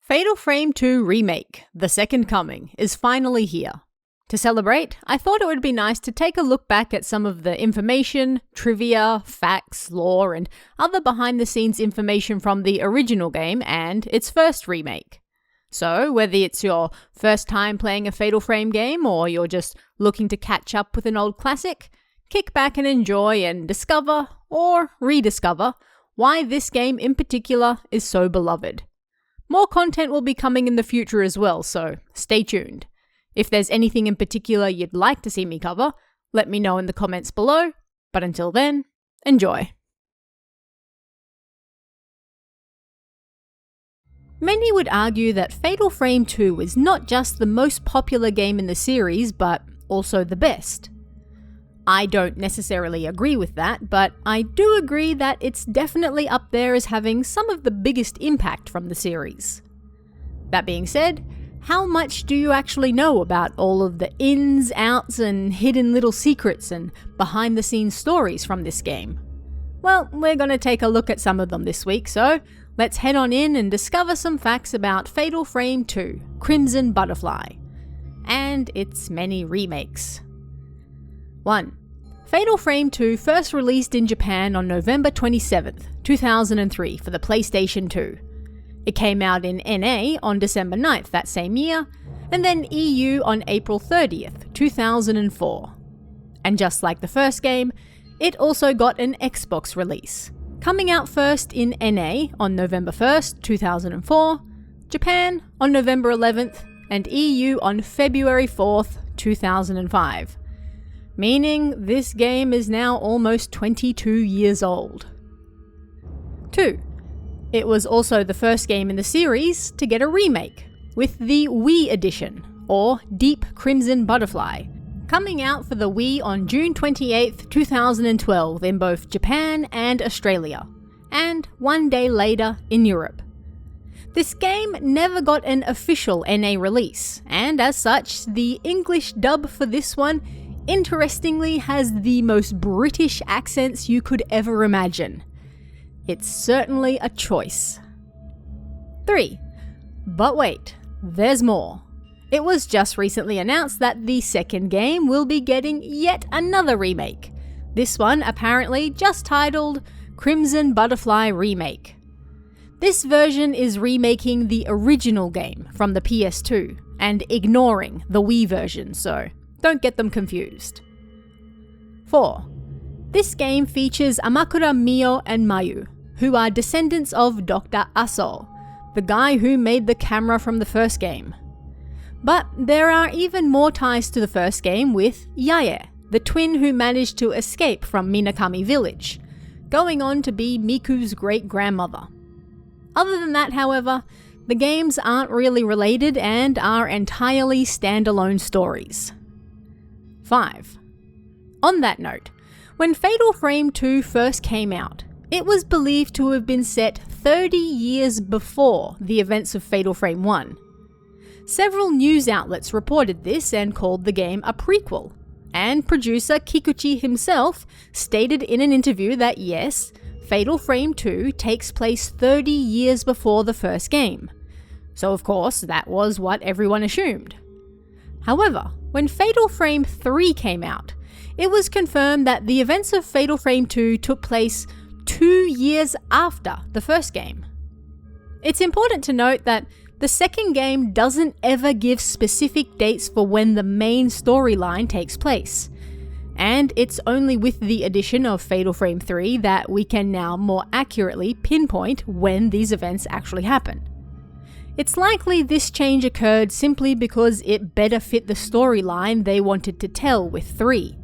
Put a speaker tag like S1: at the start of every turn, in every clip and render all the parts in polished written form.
S1: Fatal Frame 2 Remake, The Second Coming, is finally here. To celebrate, I thought it would be nice to take a look back at some of the information, trivia, facts, lore, and other behind-the-scenes information from the original game and its first remake. So, whether it's your first time playing a Fatal Frame game or you're just looking to catch up with an old classic, kick back and enjoy and discover, or rediscover, why this game in particular is so beloved. More content will be coming in the future as well, so stay tuned. If there's anything in particular you'd like to see me cover, let me know in the comments below, but until then, enjoy. Many would argue that Fatal Frame 2 is not just the most popular game in the series, but also the best. I don't necessarily agree with that, but I do agree that it's definitely up there as having some of the biggest impact from the series. That being said, how much do you actually know about all of the ins, outs, and hidden little secrets and behind-the-scenes stories from this game? Well, we're going to take a look at some of them this week, so let's head on in and discover some facts about Fatal Frame 2, Crimson Butterfly, and its many remakes. 1. Fatal Frame 2 first released in Japan on November 27th, 2003 for the PlayStation 2. It came out in NA on December 9th that same year, and then EU on April 30th, 2004. And just like the first game, it also got an Xbox release, coming out first in NA on November 1st, 2004, Japan on November 11th, and EU on February 4th, 2005. Meaning this game is now almost 22 years old. 2. It was also the first game in the series to get a remake, with the Wii edition, or Deep Crimson Butterfly, coming out for the Wii on June 28, 2012 in both Japan and Australia, and one day later in Europe. This game never got an official NA release, and as such, the English dub for this one interestingly has the most British accents you could ever imagine. It's certainly a choice. 3. But wait, there's more. It was just recently announced that the second game will be getting yet another remake. This one apparently just titled Crimson Butterfly Remake. This version is remaking the original game from the PS2 and ignoring the Wii version, so don't get them confused. 4. This game features Amakura Mio and Mayu, who are descendants of Dr. Aso, the guy who made the camera from the first game. But there are even more ties to the first game with Yae, the twin who managed to escape from Minakami Village, going on to be Miku's great-grandmother. Other than that, however, the games aren't really related and are entirely standalone stories. 5. On that note, when Fatal Frame 2 first came out, it was believed to have been set 30 years before the events of Fatal Frame 1. Several news outlets reported this and called the game a prequel, and producer Kikuchi himself stated in an interview that yes, Fatal Frame 2 takes place 30 years before the first game. So of course, that was what everyone assumed. However, when Fatal Frame 3 came out, it was confirmed that the events of Fatal Frame 2 took place 2 years after the first game. It's important to note that the second game doesn't ever give specific dates for when the main storyline takes place, and it's only with the addition of Fatal Frame 3 that we can now more accurately pinpoint when these events actually happen. It's likely this change occurred simply because it better fit the storyline they wanted to tell with 3.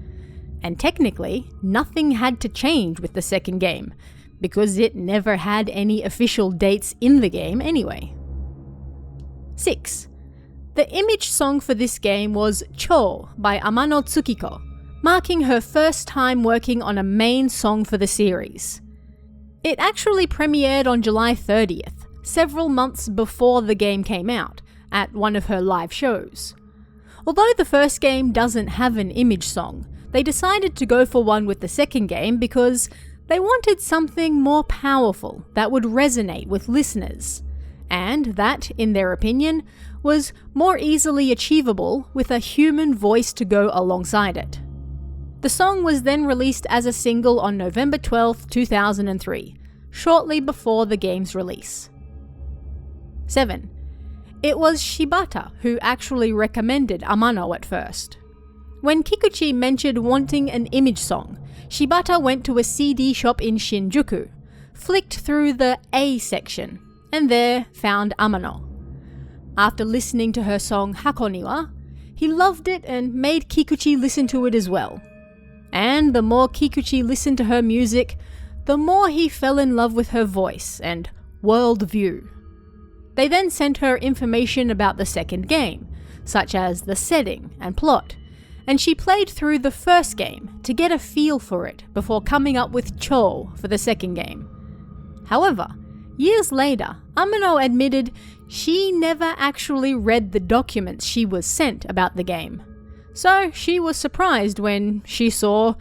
S1: And technically, nothing had to change with the second game, because it never had any official dates in the game anyway. 6. The image song for this game was Cho by Amano Tsukiko, marking her first time working on a main song for the series. It actually premiered on July 30th, several months before the game came out, at one of her live shows. Although the first game doesn't have an image song, they decided to go for one with the second game because they wanted something more powerful that would resonate with listeners. and that, in their opinion, was more easily achievable with a human voice to go alongside it. The song was then released as a single on November 12, 2003, shortly before the game's release. 7. It was Shibata who actually recommended Amano at first. When Kikuchi mentioned wanting an image song, Shibata went to a CD shop in Shinjuku, flicked through the A section, and there found Amano. After listening to her song Hakoniwa, he loved it and made Kikuchi listen to it as well. And the more Kikuchi listened to her music, the more he fell in love with her voice and worldview. They then sent her information about the second game, such as the setting and plot, and she played through the first game to get a feel for it before coming up with Cho for the second game. However, years later, Amano admitted she never actually read the documents she was sent about the game. So she was surprised when she saw,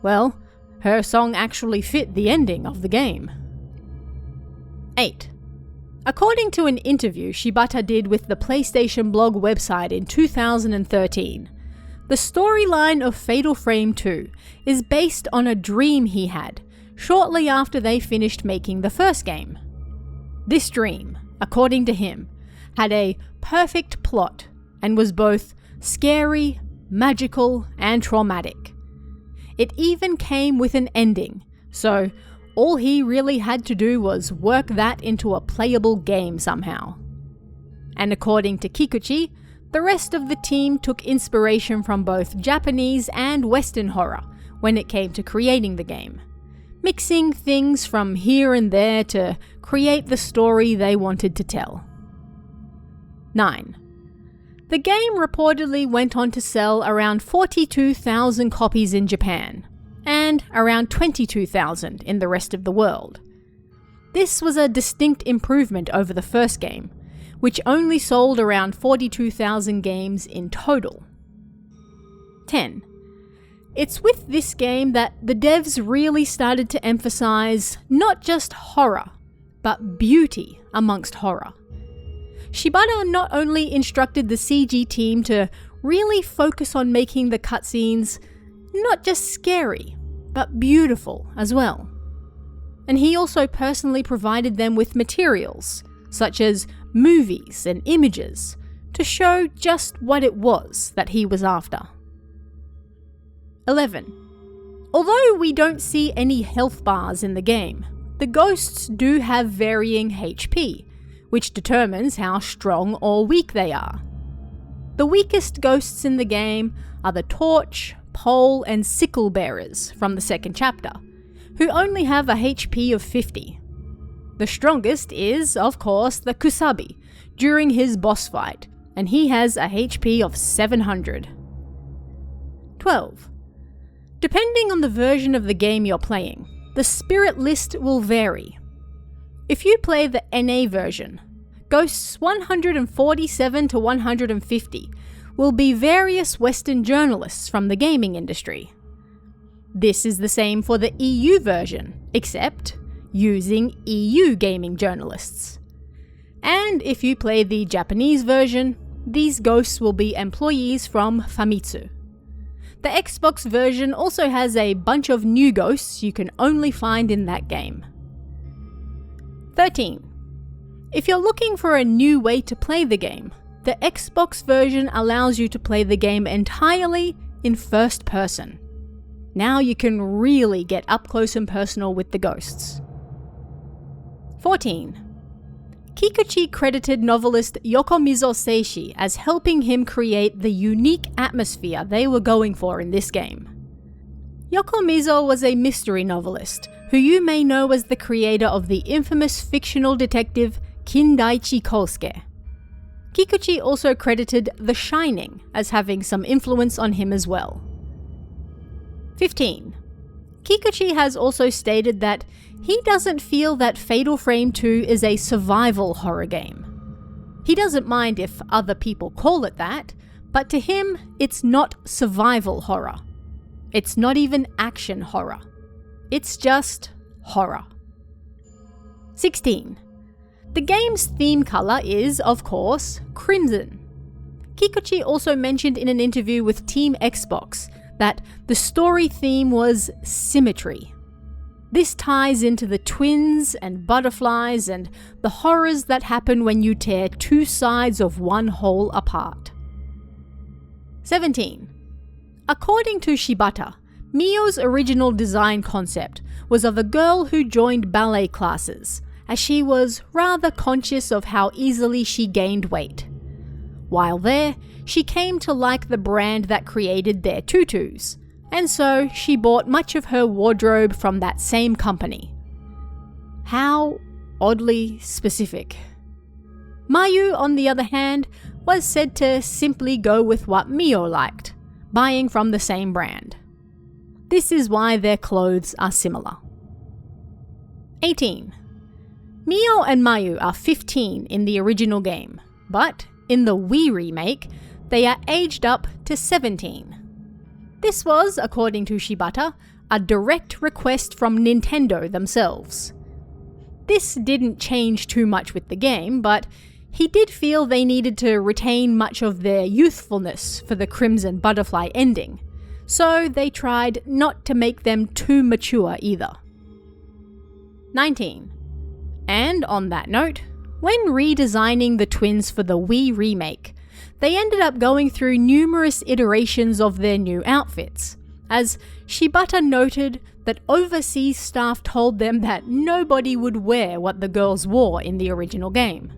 S1: well, her song actually fit the ending of the game. 8. According to an interview Shibata did with the PlayStation blog website in 2013, the storyline of Fatal Frame 2 is based on a dream he had shortly after they finished making the first game. This dream, according to him, had a perfect plot and was both scary, magical, and traumatic. It even came with an ending, so all he really had to do was work that into a playable game somehow. And according to Kikuchi, the rest of the team took inspiration from both Japanese and Western horror when it came to creating the game, mixing things from here and there to create the story they wanted to tell. 9. The game reportedly went on to sell around 42,000 copies in Japan, and around 22,000 in the rest of the world. This was a distinct improvement over the first game, which only sold around 42,000 games in total. 10. It's with this game that the devs really started to emphasize not just horror, but beauty amongst horror. Shibata not only instructed the CG team to really focus on making the cutscenes not just scary, but beautiful as well. And he also personally provided them with materials, such as movies and images, to show just what it was that he was after. 11. Although we don't see any health bars in the game, the ghosts do have varying HP, which determines how strong or weak they are. The weakest ghosts in the game are the torch, pole, and sickle bearers from the second chapter, who only have a HP of 50. The strongest is, of course, the Kusabi during his boss fight, and he has a HP of 700. 12. Depending on the version of the game you're playing, the spirit list will vary. If you play the NA version, ghosts 147 to 150 will be various Western journalists from the gaming industry. This is the same for the EU version, except using EU gaming journalists. And if you play the Japanese version, these ghosts will be employees from Famitsu. The Xbox version also has a bunch of new ghosts you can only find in that game. 13. If you're looking for a new way to play the game, the Xbox version allows you to play the game entirely in first person. Now you can really get up close and personal with the ghosts. 14. Kikuchi credited novelist Yokomizo Seishi as helping him create the unique atmosphere they were going for in this game. Yokomizo was a mystery novelist who you may know as the creator of the infamous fictional detective Kindaichi Kosuke. Kikuchi also credited The Shining as having some influence on him as well. 15. Kikuchi has also stated that he doesn't feel that Fatal Frame 2 is a survival horror game. He doesn't mind if other people call it that, but to him, it's not survival horror. It's not even action horror. It's just horror. 16. The game's theme colour is, of course, crimson. Kikuchi also mentioned in an interview with Team Xbox that the story theme was symmetry. This ties into the twins and butterflies and the horrors that happen when you tear two sides of one whole apart. 17. According to Shibata, Mio's original design concept was of a girl who joined ballet classes, as she was rather conscious of how easily she gained weight. While there, she came to like the brand that created their tutus, and so she bought much of her wardrobe from that same company. How oddly specific. Mayu, on the other hand, was said to simply go with what Mio liked, buying from the same brand. This is why their clothes are similar. 18. Mio and Mayu are 15 in the original game, but in the Wii remake, they are aged up to 17. This was, according to Shibata, a direct request from Nintendo themselves. This didn't change too much with the game, but he did feel they needed to retain much of their youthfulness for the Crimson Butterfly ending, so they tried not to make them too mature either. 19. And on that note, when redesigning the twins for the Wii remake, they ended up going through numerous iterations of their new outfits, as Shibata noted that overseas staff told them that nobody would wear what the girls wore in the original game.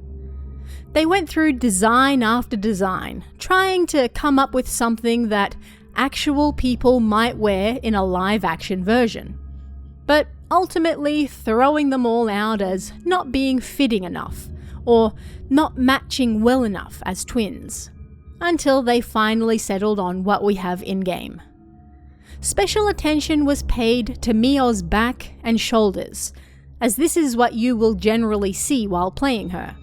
S1: They went through design after design, trying to come up with something that actual people might wear in a live-action version, but ultimately throwing them all out as not being fitting enough, or not matching well enough as twins, until they finally settled on what we have in-game. Special attention was paid to Mio's back and shoulders, as this is what you will generally see while playing her,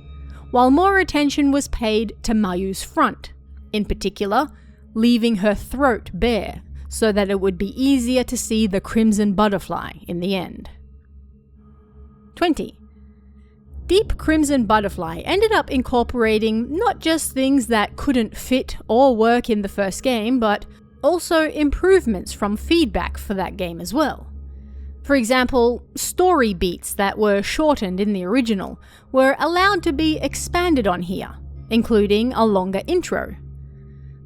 S1: while more attention was paid to Mayu's front, in particular, leaving her throat bare so that it would be easier to see the Crimson Butterfly in the end. 20. Deep Crimson Butterfly ended up incorporating not just things that couldn't fit or work in the first game, but also improvements from feedback for that game as well. For example, story beats that were shortened in the original were allowed to be expanded on here, including a longer intro.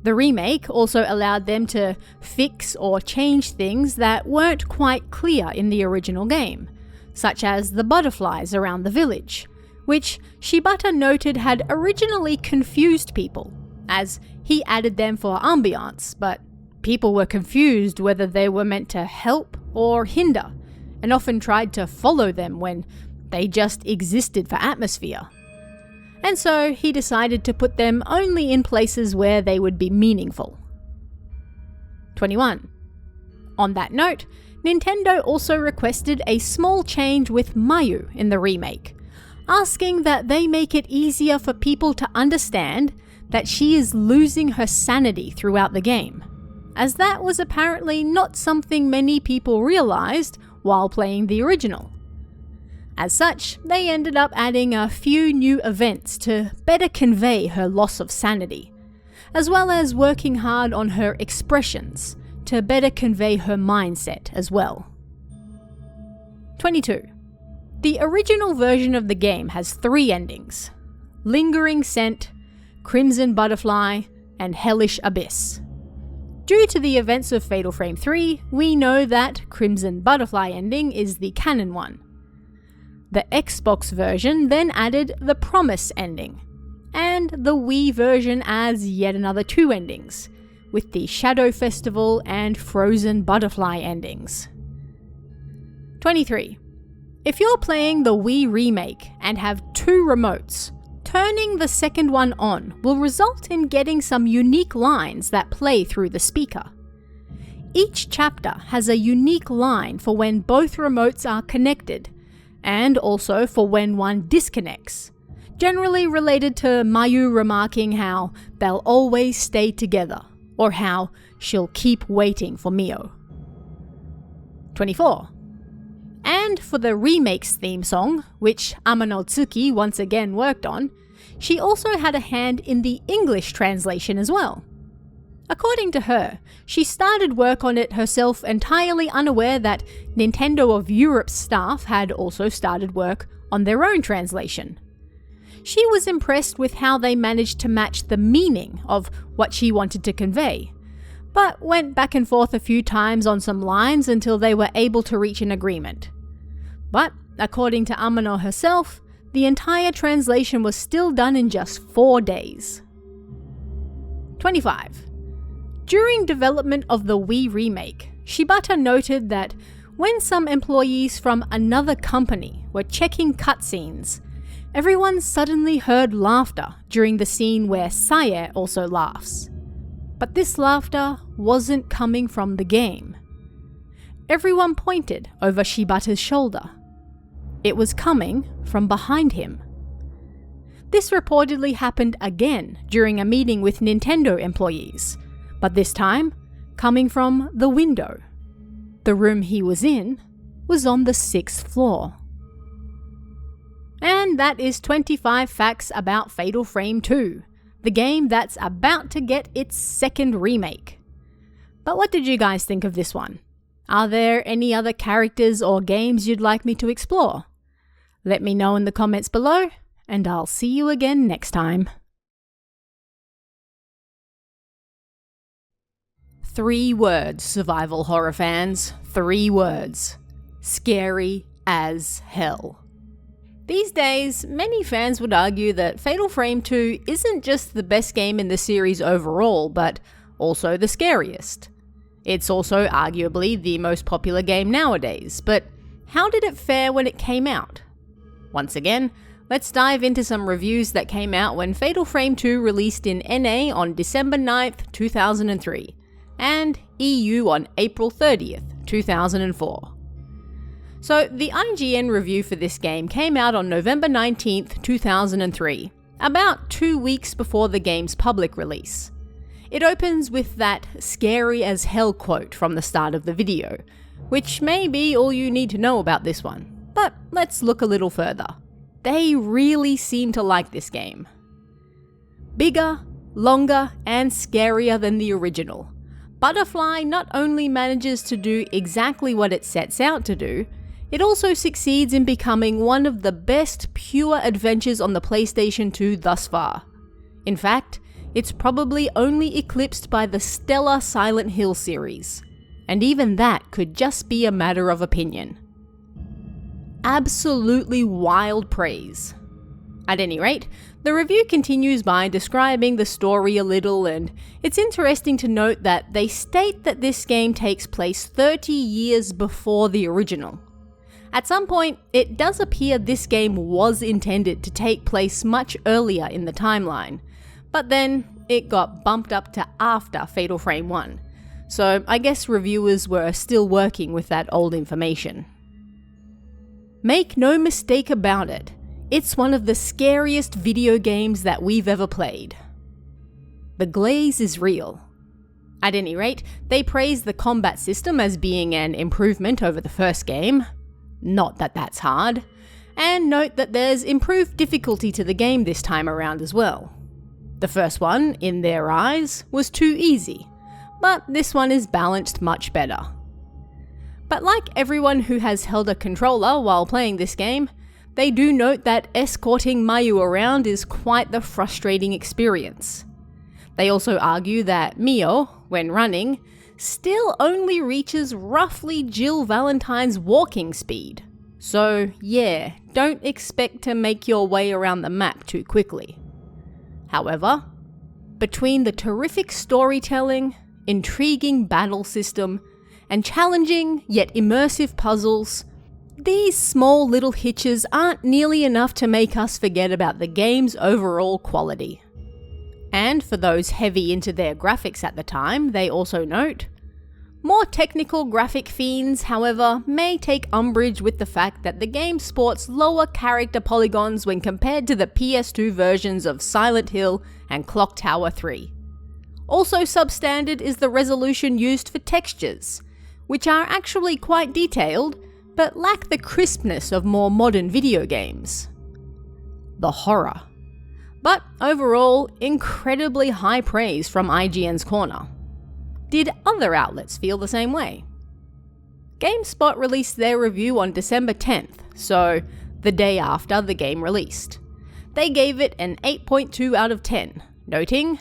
S1: The remake also allowed them to fix or change things that weren't quite clear in the original game, such as the butterflies around the village, which Shibata noted had originally confused people, as he added them for ambiance, but people were confused whether they were meant to help or hinder, and often tried to follow them when they just existed for atmosphere. And so he decided to put them only in places where they would be meaningful. 21. On that note, Nintendo also requested a small change with Mayu in the remake, asking that they make it easier for people to understand that she is losing her sanity throughout the game, as that was apparently not something many people realized while playing the original. As such, they ended up adding a few new events to better convey her loss of sanity, as well as working hard on her expressions to better convey her mindset as well. 22. The original version of the game has 3 endings: Lingering Scent, Crimson Butterfly, and Hellish Abyss. Due to the events of Fatal Frame 3, we know that Crimson Butterfly ending is the canon one. The Xbox version then added the Promise ending, and the Wii version adds yet another 2 endings, with the Shadow Festival and Frozen Butterfly endings. 23. If you're playing the Wii remake and have 2 remotes, turning the second one on will result in getting some unique lines that play through the speaker. Each chapter has a unique line for when both remotes are connected, and also for when one disconnects, generally related to Mayu remarking how they'll always stay together, or how she'll keep waiting for Mio. 24. And And for the Remake's theme song, which Amano Tsuki once again worked on, she also had a hand in the English translation as well. According to her, she started work on it herself entirely unaware that Nintendo of Europe's staff had also started work on their own translation. She was impressed with how they managed to match the meaning of what she wanted to convey, but went back and forth a few times on some lines until they were able to reach an agreement. But, according to Amano herself, the entire translation was still done in just 4 days. 25. During development of the Wii remake, Shibata noted that when some employees from another company were checking cutscenes, everyone suddenly heard laughter during the scene where Sae also laughs. But this laughter wasn't coming from the game. Everyone pointed over Shibata's shoulder. It was coming from behind him. This reportedly happened again during a meeting with Nintendo employees, but this time coming from the window. The room he was in was on the 6th floor. And that is 25 facts about Fatal Frame 2, the game that's about to get its second remake. But what did you guys think of this one? Are there any other characters or games you'd like me to explore? Let me know in the comments below, and I'll see you again next time. 3 words, survival horror fans. 3 words. Scary as hell. These days, many fans would argue that Fatal Frame 2 isn't just the best game in the series overall, but also the scariest. It's also arguably the most popular game nowadays, but how did it fare when it came out? Once again, let's dive into some reviews that came out when Fatal Frame 2 released in NA on December 9th, 2003. And EU on April 30th, 2004. So the IGN review for this game came out on November 19th, 2003, about 2 weeks before the game's public release. It opens with that scary as hell quote from the start of the video, which may be all you need to know about this one, but let's look a little further. They really seem to like this game. Bigger, longer, and scarier than the original. Butterfly not only manages to do exactly what it sets out to do, it also succeeds in becoming one of the best pure adventures on the PlayStation 2 thus far. In fact, it's probably only eclipsed by the stellar Silent Hill series, and even that could just be a matter of opinion. Absolutely wild praise. At any rate, the review continues by describing the story a little, and it's interesting to note that they state that this game takes place 30 years before the original. At some point, it does appear this game was intended to take place much earlier in the timeline, but then it got bumped up to after Fatal Frame 1, so I guess reviewers were still working with that old information. Make no mistake about it, it's one of the scariest video games that we've ever played. The glaze is real. At any rate, they praise the combat system as being an improvement over the first game. Not that that's hard. And note that there's improved difficulty to the game this time around as well. The first one, in their eyes, was too easy, but this one is balanced much better. But like everyone who has held a controller while playing this game, they do note that escorting Mayu around is quite the frustrating experience. They also argue that Mio, when running, still only reaches roughly Jill Valentine's walking speed. So yeah, don't expect to make your way around the map too quickly. However, between the terrific storytelling, intriguing battle system, and challenging yet immersive puzzles, these small little hitches aren't nearly enough to make us forget about the game's overall quality. And for those heavy into their graphics at the time, they also note, more technical graphic fiends, however, may take umbrage with the fact that the game sports lower character polygons when compared to the PS2 versions of Silent Hill and Clock Tower 3. Also substandard is the resolution used for textures, which are actually quite detailed, but lack the crispness of more modern video games. The horror. But overall, incredibly high praise from IGN's corner. Did other outlets feel the same way? GameSpot released their review on December 10th, so the day after the game released. They gave it an 8.2 out of 10, noting,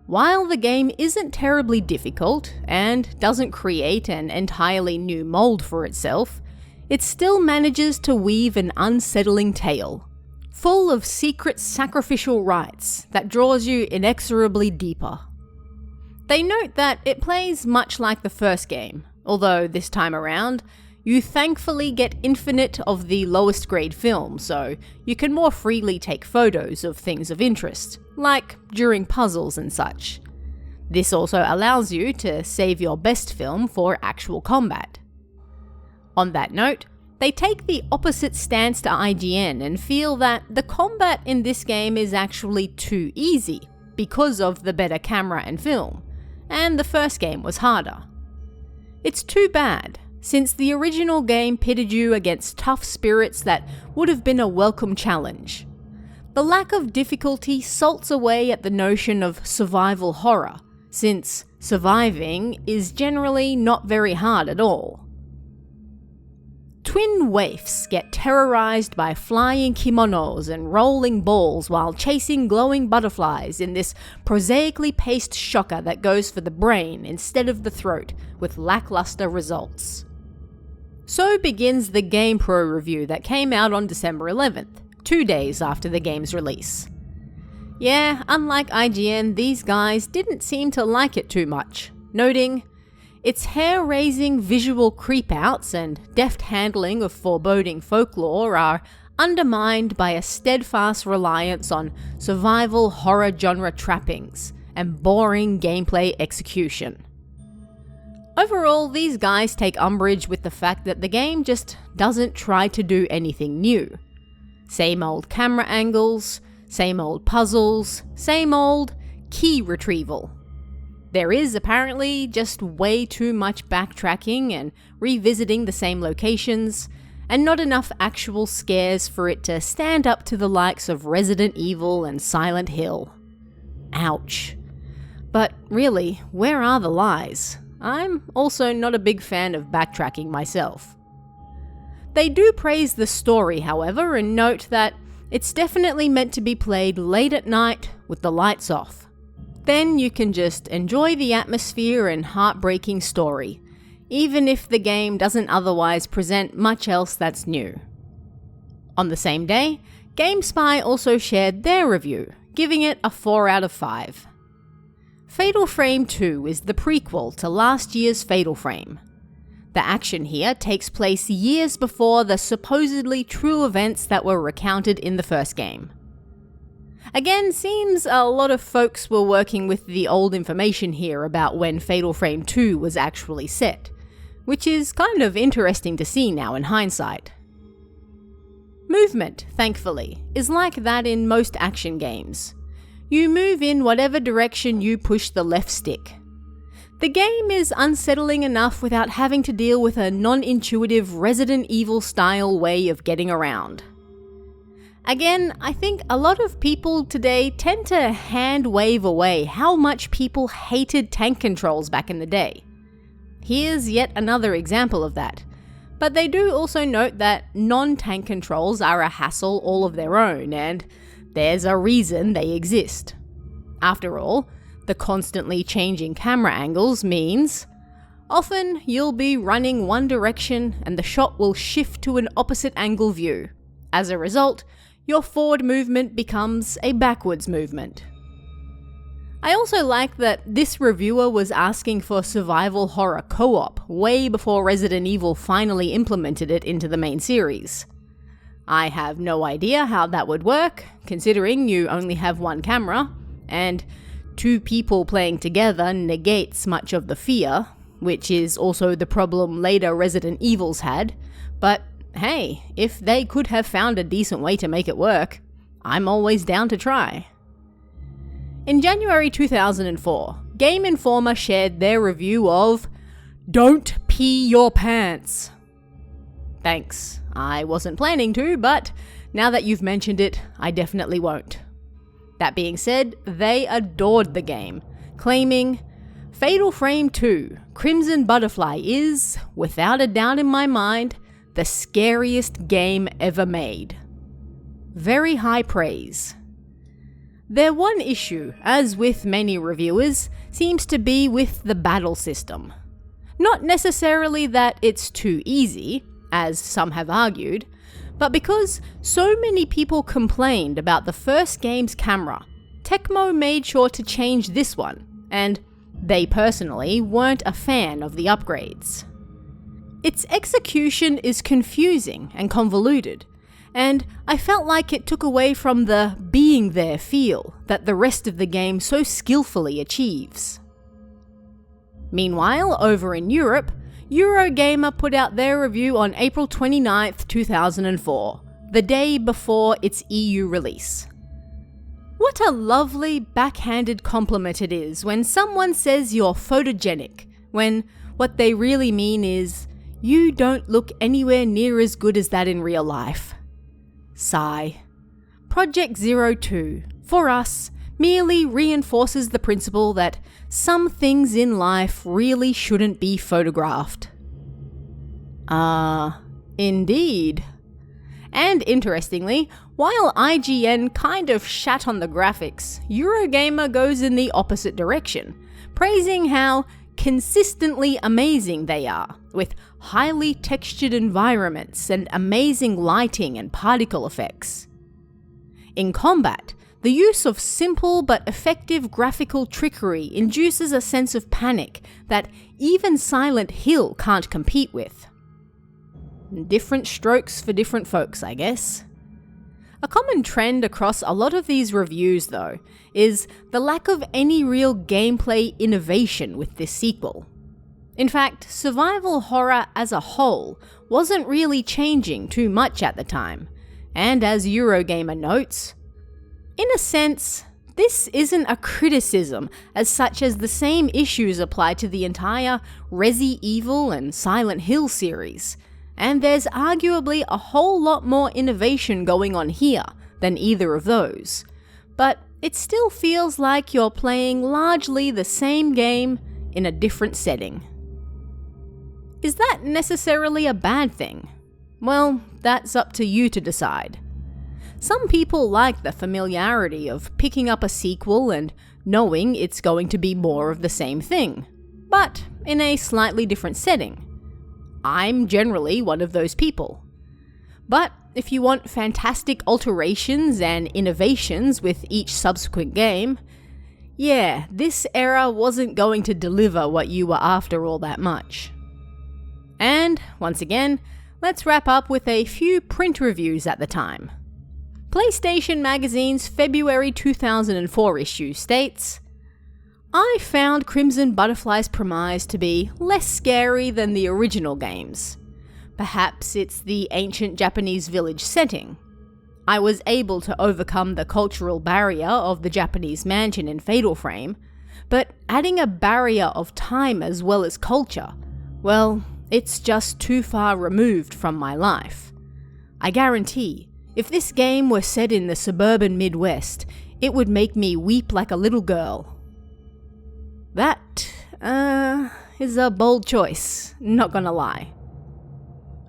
S1: "While the game isn't terribly difficult and doesn't create an entirely new mold for itself, it still manages to weave an unsettling tale, full of secret sacrificial rites that draws you inexorably deeper." They note that it plays much like the first game, although this time around, you thankfully get infinite of the lowest grade film, so you can more freely take photos of things of interest, like during puzzles and such. This also allows you to save your best film for actual combat. On that note, they take the opposite stance to IGN and feel that the combat in this game is actually too easy because of the better camera and film, and the first game was harder. It's too bad, since the original game pitted you against tough spirits that would have been a welcome challenge. The lack of difficulty salts away at the notion of survival horror, since surviving is generally not very hard at all. Twin waifs get terrorized by flying kimonos and rolling balls while chasing glowing butterflies in this prosaically paced shocker that goes for the brain instead of the throat, with lackluster results. So begins the GamePro review that came out on December 11th, 2 days after the game's release. Yeah, unlike IGN, these guys didn't seem to like it too much, noting, "Its hair-raising visual creep-outs and deft handling of foreboding folklore are undermined by a steadfast reliance on survival horror genre trappings and boring gameplay execution." Overall, these guys take umbrage with the fact that the game just doesn't try to do anything new. Same old camera angles, same old puzzles, same old key retrieval. There is apparently just way too much backtracking and revisiting the same locations, and not enough actual scares for it to stand up to the likes of Resident Evil and Silent Hill. Ouch. But really, where are the lies? I'm also not a big fan of backtracking myself. They do praise the story, however, and note that it's definitely meant to be played late at night with the lights off. Then you can just enjoy the atmosphere and heartbreaking story, even if the game doesn't otherwise present much else that's new. On the same day, GameSpy also shared their review, giving it a 4 out of 5. Fatal Frame 2 is the prequel to last year's Fatal Frame. The action here takes place years before the supposedly true events that were recounted in the first game. Again, seems a lot of folks were working with the old information here about when Fatal Frame 2 was actually set, which is kind of interesting to see now in hindsight. Movement, thankfully, is like that in most action games. You move in whatever direction you push the left stick. The game is unsettling enough without having to deal with a non-intuitive Resident Evil style way of getting around. Again, I think a lot of people today tend to hand-wave away how much people hated tank controls back in the day. Here's yet another example of that. But they do also note that non-tank controls are a hassle all of their own, and there's a reason they exist. After all, the constantly changing camera angles means often you'll be running one direction and the shot will shift to an opposite angle view. As a result, your forward movement becomes a backwards movement. I also like that this reviewer was asking for survival horror co-op way before Resident Evil finally implemented it into the main series. I have no idea how that would work, considering you only have one camera, and 2 people playing together negates much of the fear, which is also the problem later Resident Evils had, but hey, if they could have found a decent way to make it work, I'm always down to try. In January 2004, Game Informer shared their review of Don't Pee Your Pants. Thanks. I wasn't planning to, but now that you've mentioned it, I definitely won't. That being said, they adored the game, claiming, Fatal Frame 2, Crimson Butterfly is, without a doubt in my mind, the scariest game ever made. Very high praise. Their one issue, as with many reviewers, seems to be with the battle system. Not necessarily that it's too easy, as some have argued, but because so many people complained about the first game's camera, Tecmo made sure to change this one, and they personally weren't a fan of the upgrades. Its execution is confusing and convoluted, and I felt like it took away from the being there feel that the rest of the game so skillfully achieves. Meanwhile, over in Europe, Eurogamer put out their review on April 29th, 2004, the day before its EU release. What a lovely backhanded compliment it is when someone says you're photogenic, when what they really mean is, you don't look anywhere near as good as that in real life. Sigh. Project 02, for us, merely reinforces the principle that some things in life really shouldn't be photographed. Indeed. And interestingly, while IGN kind of shat on the graphics, Eurogamer goes in the opposite direction, praising how consistently amazing they are, with highly textured environments and amazing lighting and particle effects. In combat, the use of simple but effective graphical trickery induces a sense of panic that even Silent Hill can't compete with. Different strokes for different folks, I guess. A common trend across a lot of these reviews, though, is the lack of any real gameplay innovation with this sequel. In fact, survival horror as a whole wasn't really changing too much at the time, and as Eurogamer notes, in a sense, this isn't a criticism as such as the same issues apply to the entire Resi Evil and Silent Hill series, and there's arguably a whole lot more innovation going on here than either of those, but it still feels like you're playing largely the same game in a different setting. Is that necessarily a bad thing? Well, that's up to you to decide. Some people like the familiarity of picking up a sequel and knowing it's going to be more of the same thing, but in a slightly different setting. I'm generally one of those people. But if you want fantastic alterations and innovations with each subsequent game, yeah, this era wasn't going to deliver what you were after all that much. And, once again, let's wrap up with a few print reviews at the time. PlayStation Magazine's February 2004 issue states, I found Crimson Butterfly's premise to be less scary than the original games. Perhaps it's the ancient Japanese village setting. I was able to overcome the cultural barrier of the Japanese mansion in Fatal Frame, but adding a barrier of time as well as culture, well, it's just too far removed from my life. I guarantee, if this game were set in the suburban Midwest, it would make me weep like a little girl. That, is a bold choice, not gonna lie.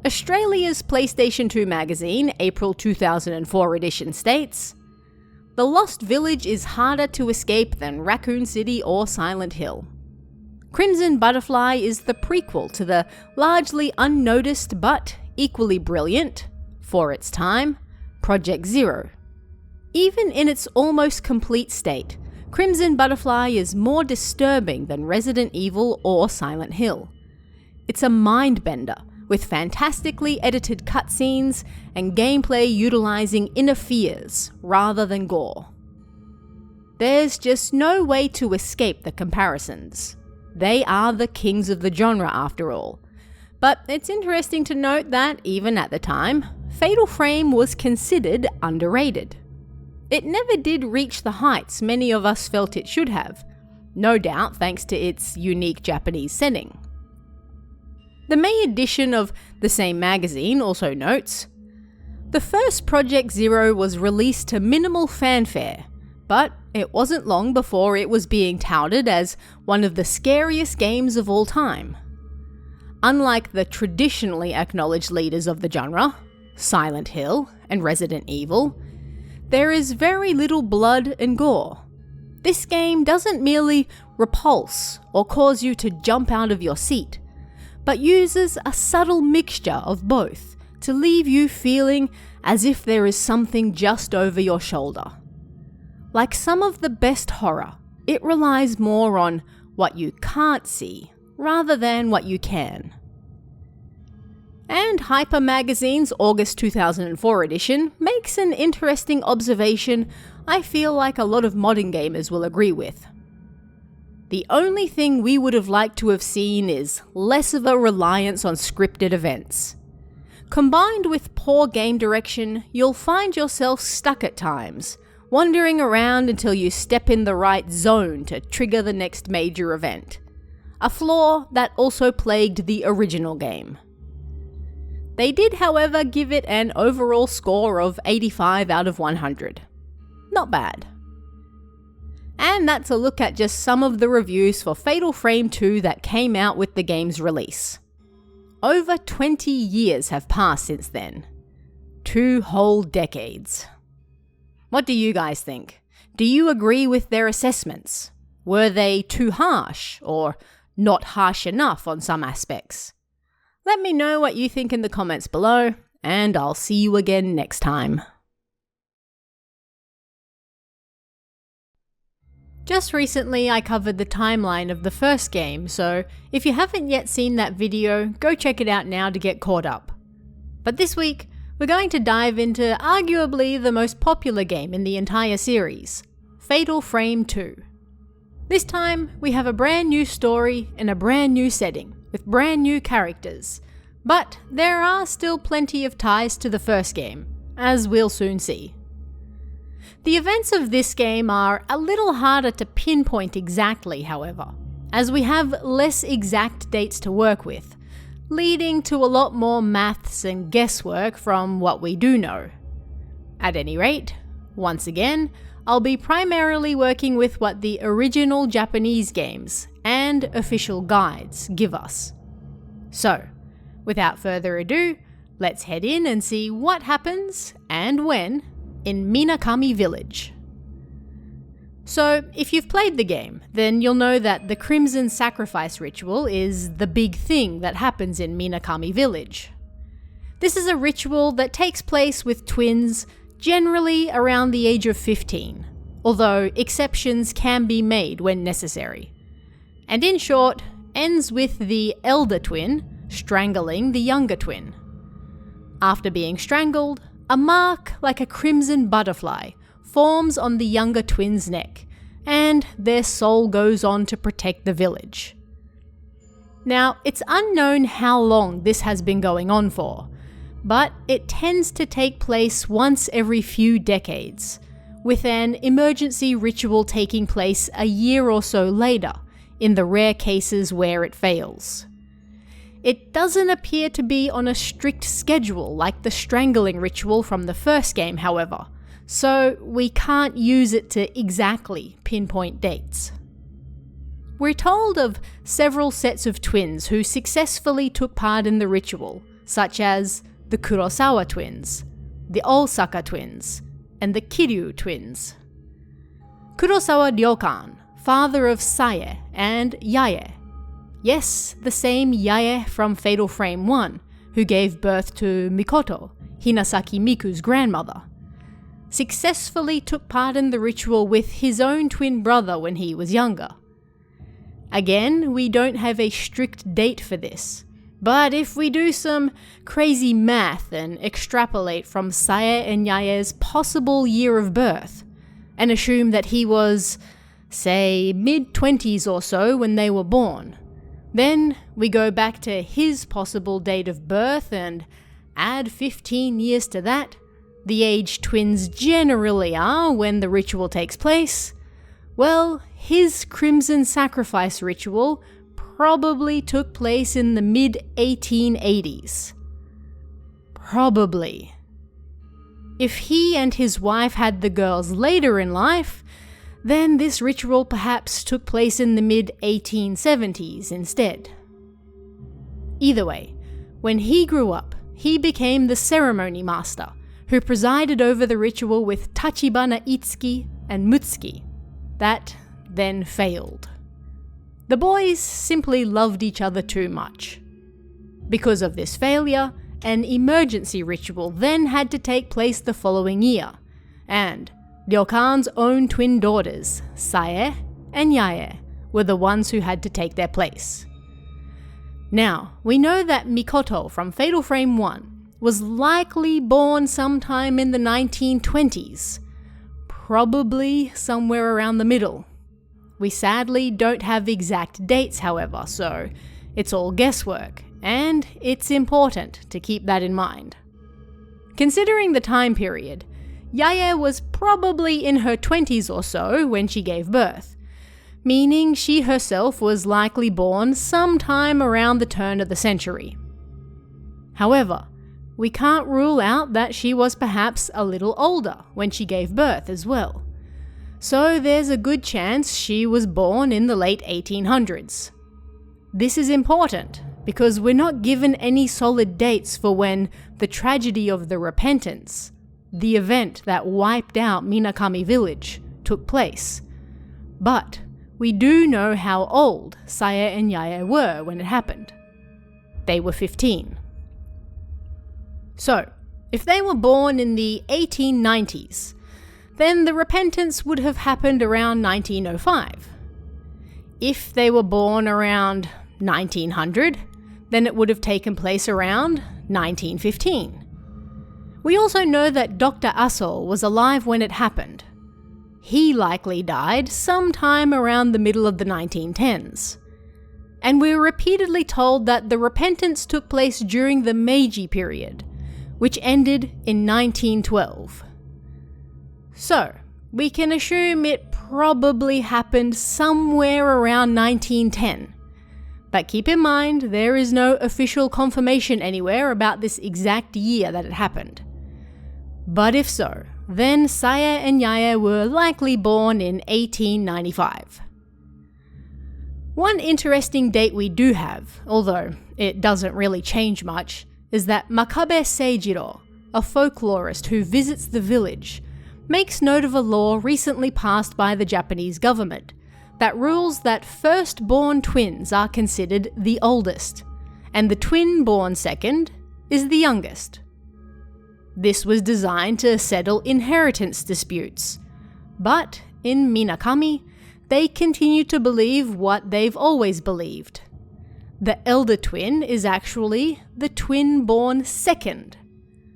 S1: Australia's PlayStation 2 magazine, April 2004 edition states, The Lost Village is harder to escape than Raccoon City or Silent Hill. Crimson Butterfly is the prequel to the largely unnoticed but equally brilliant, for its time, Project Zero. Even in its almost complete state, Crimson Butterfly is more disturbing than Resident Evil or Silent Hill. It's a mind-bender, with fantastically edited cutscenes and gameplay utilizing inner fears rather than gore. There's just no way to escape the comparisons. They are the kings of the genre after all. But it's interesting to note that, even at the time, Fatal Frame was considered underrated. It never did reach the heights many of us felt it should have, no doubt thanks to its unique Japanese setting. The May edition of the same magazine also notes, "The first Project Zero was released to minimal fanfare, but it wasn't long before it was being touted as one of the scariest games of all time. Unlike the traditionally acknowledged leaders of the genre, Silent Hill and Resident Evil, there is very little blood and gore. This game doesn't merely repulse or cause you to jump out of your seat, but uses a subtle mixture of both to leave you feeling as if there is something just over your shoulder. Like some of the best horror, it relies more on what you can't see rather than what you can." And Hyper Magazine's August 2004 edition makes an interesting observation I feel like a lot of modern gamers will agree with. "The only thing we would have liked to have seen is less of a reliance on scripted events. Combined with poor game direction, you'll find yourself stuck at times, wandering around until you step in the right zone to trigger the next major event. A flaw that also plagued the original game." They did, however, give it an overall score of 85 out of 100. Not bad. And that's a look at just some of the reviews for Fatal Frame 2 that came out with the game's release. Over 20 years have passed since then. 2 whole decades. What do you guys think? Do you agree with their assessments? Were they too harsh, or not harsh enough on some aspects? Let me know what you think in the comments below, and I'll see you again next time. Just recently I covered the timeline of the first game, so if you haven't yet seen that video, go check it out now to get caught up. But this week, we're going to dive into arguably the most popular game in the entire series, Fatal Frame 2. This time, we have a brand new story in a brand new setting, with brand new characters, but there are still plenty of ties to the first game, as we'll soon see. The events of this game are a little harder to pinpoint exactly, however, as we have less exact dates to work with, leading to a lot more maths and guesswork from what we do know. At any rate, once again, I'll be primarily working with what the original Japanese games and official guides give us. So, without further ado, let's head in and see what happens, and when, in Minakami Village. So, if you've played the game, then you'll know that the Crimson Sacrifice ritual is the big thing that happens in Minakami Village. This is a ritual that takes place with twins generally around the age of 15, although exceptions can be made when necessary. And in short, ends with the elder twin strangling the younger twin. After being strangled, a mark like a crimson butterfly forms on the younger twin's neck, and their soul goes on to protect the village. Now, it's unknown how long this has been going on for, but it tends to take place once every few decades, with an emergency ritual taking place a year or so later, in the rare cases where it fails. It doesn't appear to be on a strict schedule like the strangling ritual from the first game, however, so we can't use it to exactly pinpoint dates. We're told of several sets of twins who successfully took part in the ritual, such as the Kurosawa twins, the Osaka twins, and the Kiryu twins. Kurosawa Ryokan, father of Sae and Yae. Yes, the same Yae from Fatal Frame 1, who gave birth to Mikoto, Hinasaki Miku's grandmother, successfully took part in the ritual with his own twin brother when he was younger. Again, we don't have a strict date for this, but if we do some crazy math and extrapolate from Sae and Yae's possible year of birth, and assume that he was, say, mid-20s or so when they were born, then we go back to his possible date of birth and add 15 years to that, the age twins generally are when the ritual takes place. Well, his Crimson Sacrifice ritual probably took place in the mid-1880s. Probably. If he and his wife had the girls later in life, then this ritual perhaps took place in the mid-1870s instead. Either way, when he grew up, he became the ceremony master, who presided over the ritual with Tachibana Itski and Mutsuki. That then failed. The boys simply loved each other too much. Because of this failure, an emergency ritual then had to take place the following year, and Ryokan's own twin daughters, Sae and Yae, were the ones who had to take their place. Now, we know that Mikoto from Fatal Frame 1 was likely born sometime in the 1920s, probably somewhere around the middle. We sadly don't have exact dates, however, so it's all guesswork, and it's important to keep that in mind. Considering the time period, Yae was probably in her 20s or so when she gave birth, meaning she herself was likely born sometime around the turn of the century. However, we can't rule out that she was perhaps a little older when she gave birth as well. So there's a good chance she was born in the late 1800s. This is important because we're not given any solid dates for when the tragedy of the Repentance, the event that wiped out Minakami Village, took place. But we do know how old Sae and Yae were when it happened. They were 15. So, if they were born in the 1890s, then the Repentance would have happened around 1905. If they were born around 1900, then it would have taken place around 1915. We also know that Dr. Aso was alive when it happened. He likely died sometime around the middle of the 1910s. And we were repeatedly told that the Repentance took place during the Meiji period, which ended in 1912. So, we can assume it probably happened somewhere around 1910. But keep in mind, there is no official confirmation anywhere about this exact year that it happened. But if so, then Sae and Yae were likely born in 1895. One interesting date we do have, although it doesn't really change much, is that Makabe Seijiro, a folklorist who visits the village, makes note of a law recently passed by the Japanese government that rules that first-born twins are considered the oldest, and the twin born second is the youngest. This was designed to settle inheritance disputes, but in Minakami, they continue to believe what they've always believed. The elder twin is actually the twin born second,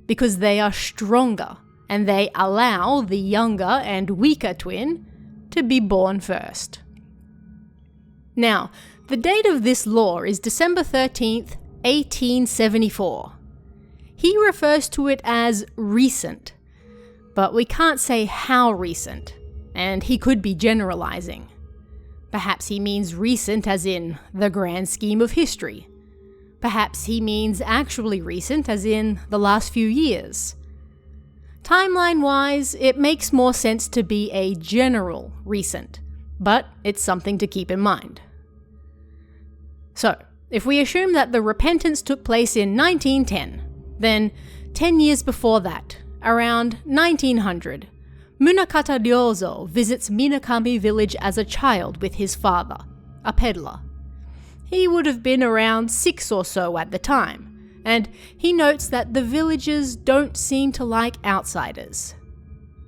S1: because they are stronger and they allow the younger and weaker twin to be born first. Now, the date of this law is December 13th, 1874. He refers to it as recent, but we can't say how recent, and he could be generalizing. Perhaps he means recent as in the grand scheme of history. Perhaps he means actually recent as in the last few years. Timeline-wise, it makes more sense to be a general recent, but it's something to keep in mind. So, if we assume that the Repentance took place in 1910, then 10 years before that, around 1900, Munakata Ryozo visits Minakami Village as a child with his father, a peddler. He would have been around 6 or so at the time, and he notes that the villagers don't seem to like outsiders.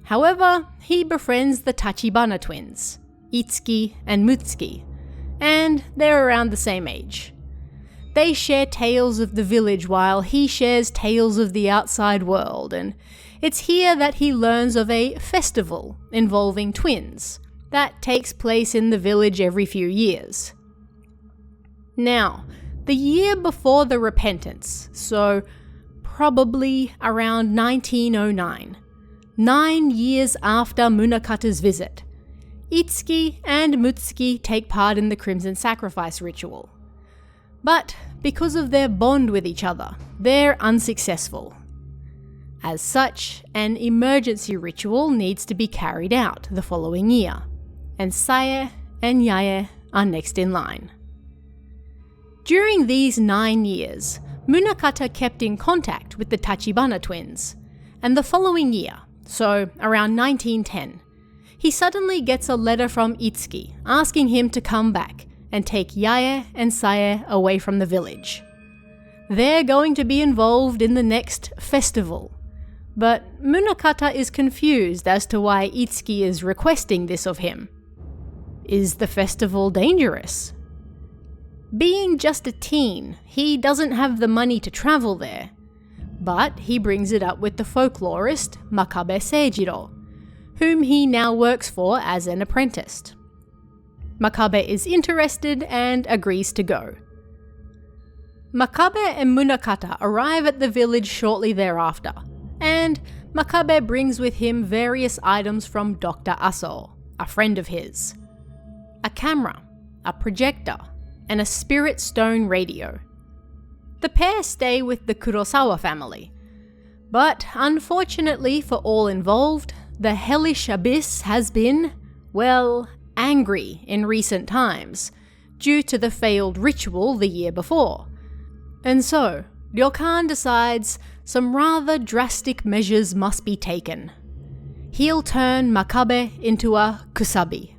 S1: However, he befriends the Tachibana twins, Itsuki and Mutsuki, and they're around the same age. They share tales of the village while he shares tales of the outside world, and it's here that he learns of a festival involving twins that takes place in the village every few years. Now, the year before the Repentance, so probably around 1909, 9 years after Munakata's visit, Itsuki and Mutsuki take part in the Crimson Sacrifice ritual, But because of their bond with each other, they're unsuccessful. As such, an emergency ritual needs to be carried out the following year, and Sae and Yae are next in line. During these 9 years, Munakata kept in contact with the Tachibana twins, and the following year, so around 1910, he suddenly gets a letter from Itski asking him to come back and take Yae and Sae away from the village. They're going to be involved in the next festival, but Munakata is confused as to why Itski is requesting this of him. Is the festival dangerous? Being just a teen, he doesn't have the money to travel there, but he brings it up with the folklorist Makabe Seijiro, whom he now works for as an apprentice. Makabe is interested and agrees to go. Makabe and Munakata arrive at the village shortly thereafter, and Makabe brings with him various items from Dr. Aso, a friend of his. A camera, a projector, and a spirit stone radio. The pair stay with the Kurosawa family, but unfortunately for all involved, the hellish abyss has been, well, angry in recent times, due to the failed ritual the year before. And so, Ryokan decides some rather drastic measures must be taken. He'll turn Makabe into a Kusabi.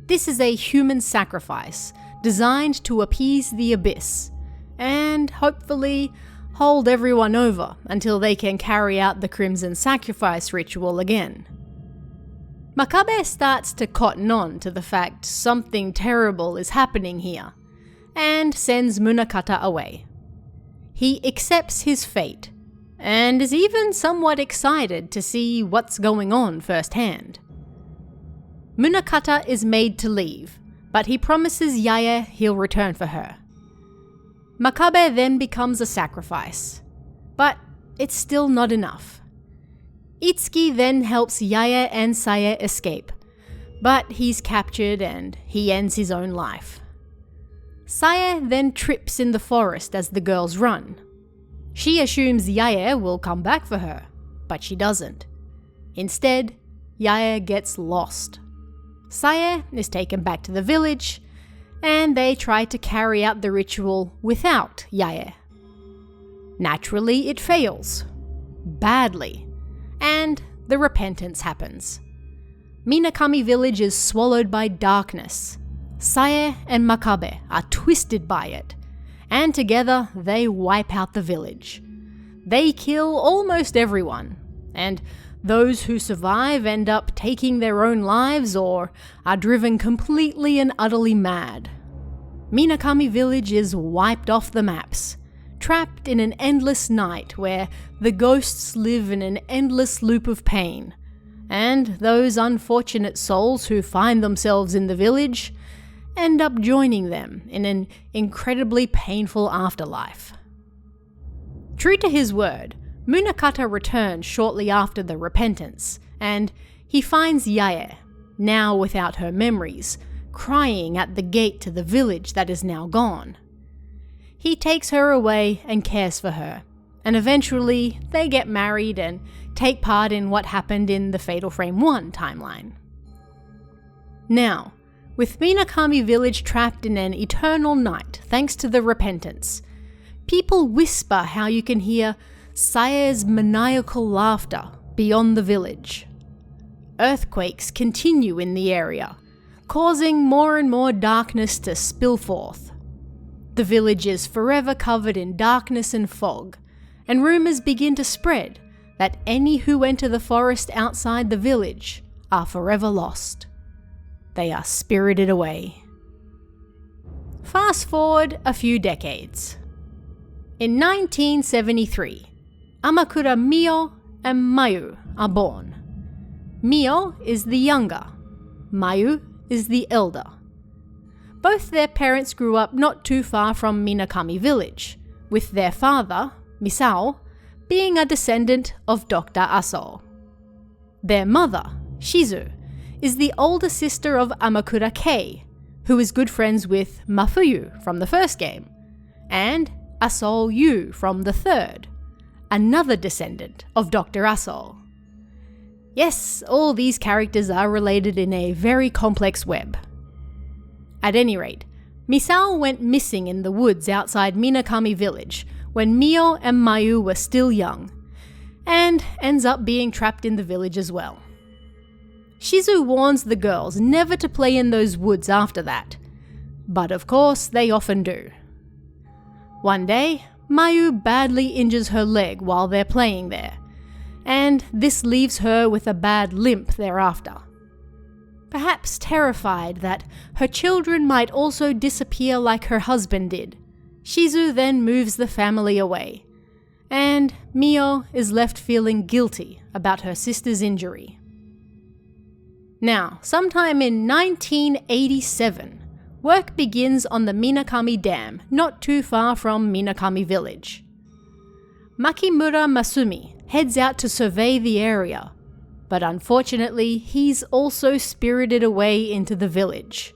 S1: This is a human sacrifice designed to appease the abyss, and hopefully hold everyone over until they can carry out the Crimson Sacrifice ritual again. Makabe starts to cotton on to the fact something terrible is happening here, and sends Munakata away. He accepts his fate, and is even somewhat excited to see what's going on firsthand. Munakata is made to leave, but he promises Yae he'll return for her. Makabe then becomes a sacrifice, but it's still not enough. Itsuki then helps Yae and Sae escape, but he's captured and he ends his own life. Sae then trips in the forest as the girls run. She assumes Yae will come back for her, but she doesn't. Instead, Yae gets lost. Sae is taken back to the village, and they try to carry out the ritual without Yae. Naturally, it fails. Badly. And the repentance happens. Minakami village is swallowed by darkness. Sae and Makabe are twisted by it, and together they wipe out the village. They kill almost everyone, and those who survive end up taking their own lives or are driven completely and utterly mad. Minakami village is wiped off the maps, trapped in an endless night where the ghosts live in an endless loop of pain, and those unfortunate souls who find themselves in the village end up joining them in an incredibly painful afterlife. True to his word, Munakata returns shortly after the repentance, and he finds Yae, now without her memories, crying at the gate to the village that is now gone. He takes her away and cares for her, and eventually they get married and take part in what happened in the Fatal Frame 1 timeline. Now, with Minakami village trapped in an eternal night thanks to the repentance, people whisper how you can hear Sae's maniacal laughter beyond the village. Earthquakes continue in the area, causing more and more darkness to spill forth. The village is forever covered in darkness and fog, and rumours begin to spread that any who enter the forest outside the village are forever lost. They are spirited away. Fast forward a few decades. In 1973, Amakura Mio and Mayu are born. Mio is the younger, Mayu is the elder. Both their parents grew up not too far from Minakami village, with their father, Misao, being a descendant of Dr. Aso. Their mother, Shizu, is the older sister of Amakura Kei, who is good friends with Mafuyu from the first game, and Asol Yu from the third, another descendant of Dr. Asol. Yes, all these characters are related in a very complex web. At any rate, Misao went missing in the woods outside Minakami village when Mio and Mayu were still young, and ends up being trapped in the village as well. Shizu warns the girls never to play in those woods after that, but of course they often do. One day, Mayu badly injures her leg while they're playing there, and this leaves her with a bad limp thereafter. Perhaps terrified that her children might also disappear like her husband did, Shizu then moves the family away, and Mio is left feeling guilty about her sister's injury. Now, sometime in 1987, work begins on the Minakami Dam, not too far from Minakami Village. Makimura Masumi heads out to survey the area, but unfortunately he's also spirited away into the village.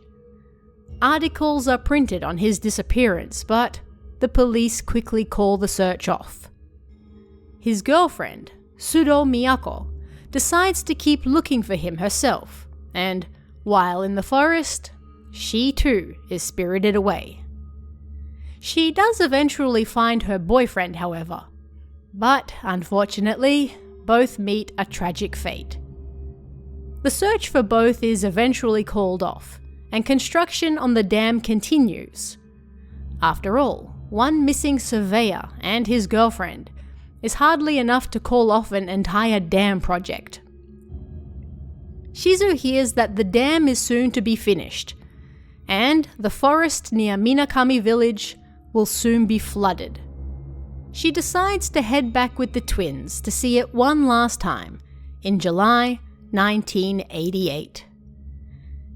S1: Articles are printed on his disappearance, but the police quickly call the search off. His girlfriend, Sudo Mako, decides to keep looking for him herself, and while in the forest, she too is spirited away. She does eventually find her boyfriend, however, but unfortunately, both meet a tragic fate. The search for both is eventually called off, and construction on the dam continues. After all, one missing surveyor and his girlfriend is hardly enough to call off an entire dam project. Shizu hears that the dam is soon to be finished, and the forest near Minakami village will soon be flooded. She decides to head back with the twins to see it one last time in July 1988.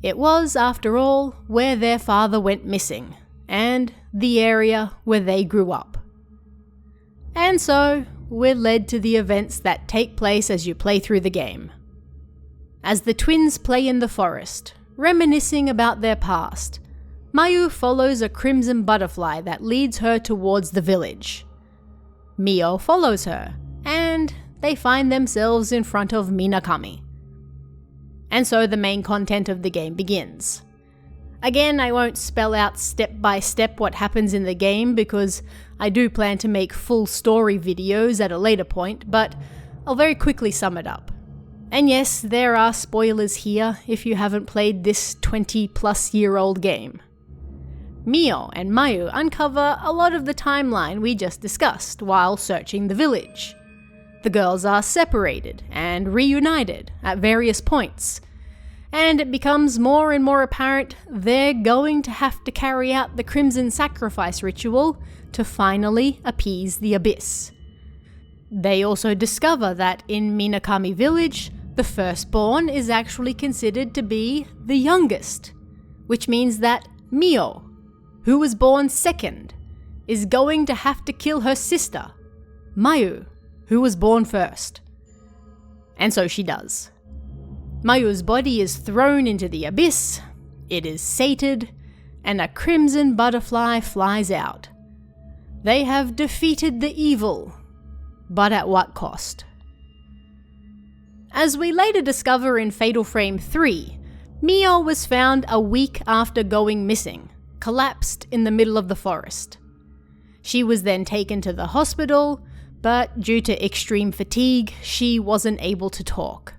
S1: It was, after all, where their father went missing, and the area where they grew up. And so, we're led to the events that take place as you play through the game. As the twins play in the forest, reminiscing about their past, Mayu follows a crimson butterfly that leads her towards the village. Mio follows her, and they find themselves in front of Minakami. And so the main content of the game begins. Again, I won't spell out step by step what happens in the game because I do plan to make full story videos at a later point, but I'll very quickly sum it up. And yes, there are spoilers here if you haven't played this 20-plus-year-old game. Mio and Mayu uncover a lot of the timeline we just discussed while searching the village. The girls are separated and reunited at various points, and it becomes more and more apparent they're going to have to carry out the Crimson Sacrifice ritual to finally appease the Abyss. They also discover that in Minakami village, the firstborn is actually considered to be the youngest, which means that Mio, who was born second, is going to have to kill her sister, Mayu, who was born first. And so she does. Mayu's body is thrown into the abyss, it is sated, and a crimson butterfly flies out. They have defeated the evil, but at what cost? As we later discover in Fatal Frame 3, Mio was found a week after going missing, collapsed in the middle of the forest. She was then taken to the hospital, but due to extreme fatigue, she wasn't able to talk.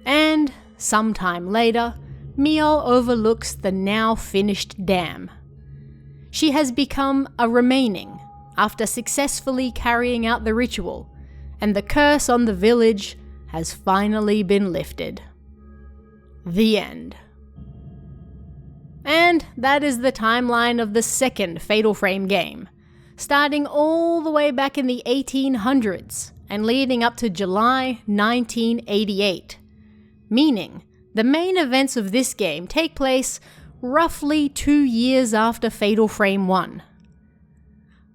S1: And sometime later, Mio overlooks the now finished dam. She has become a remaining after successfully carrying out the ritual, and the curse on the village has finally been lifted. The end. And that is the timeline of the second Fatal Frame game, starting all the way back in the 1800s and leading up to July 1988, meaning the main events of this game take place roughly 2 years after Fatal Frame 1.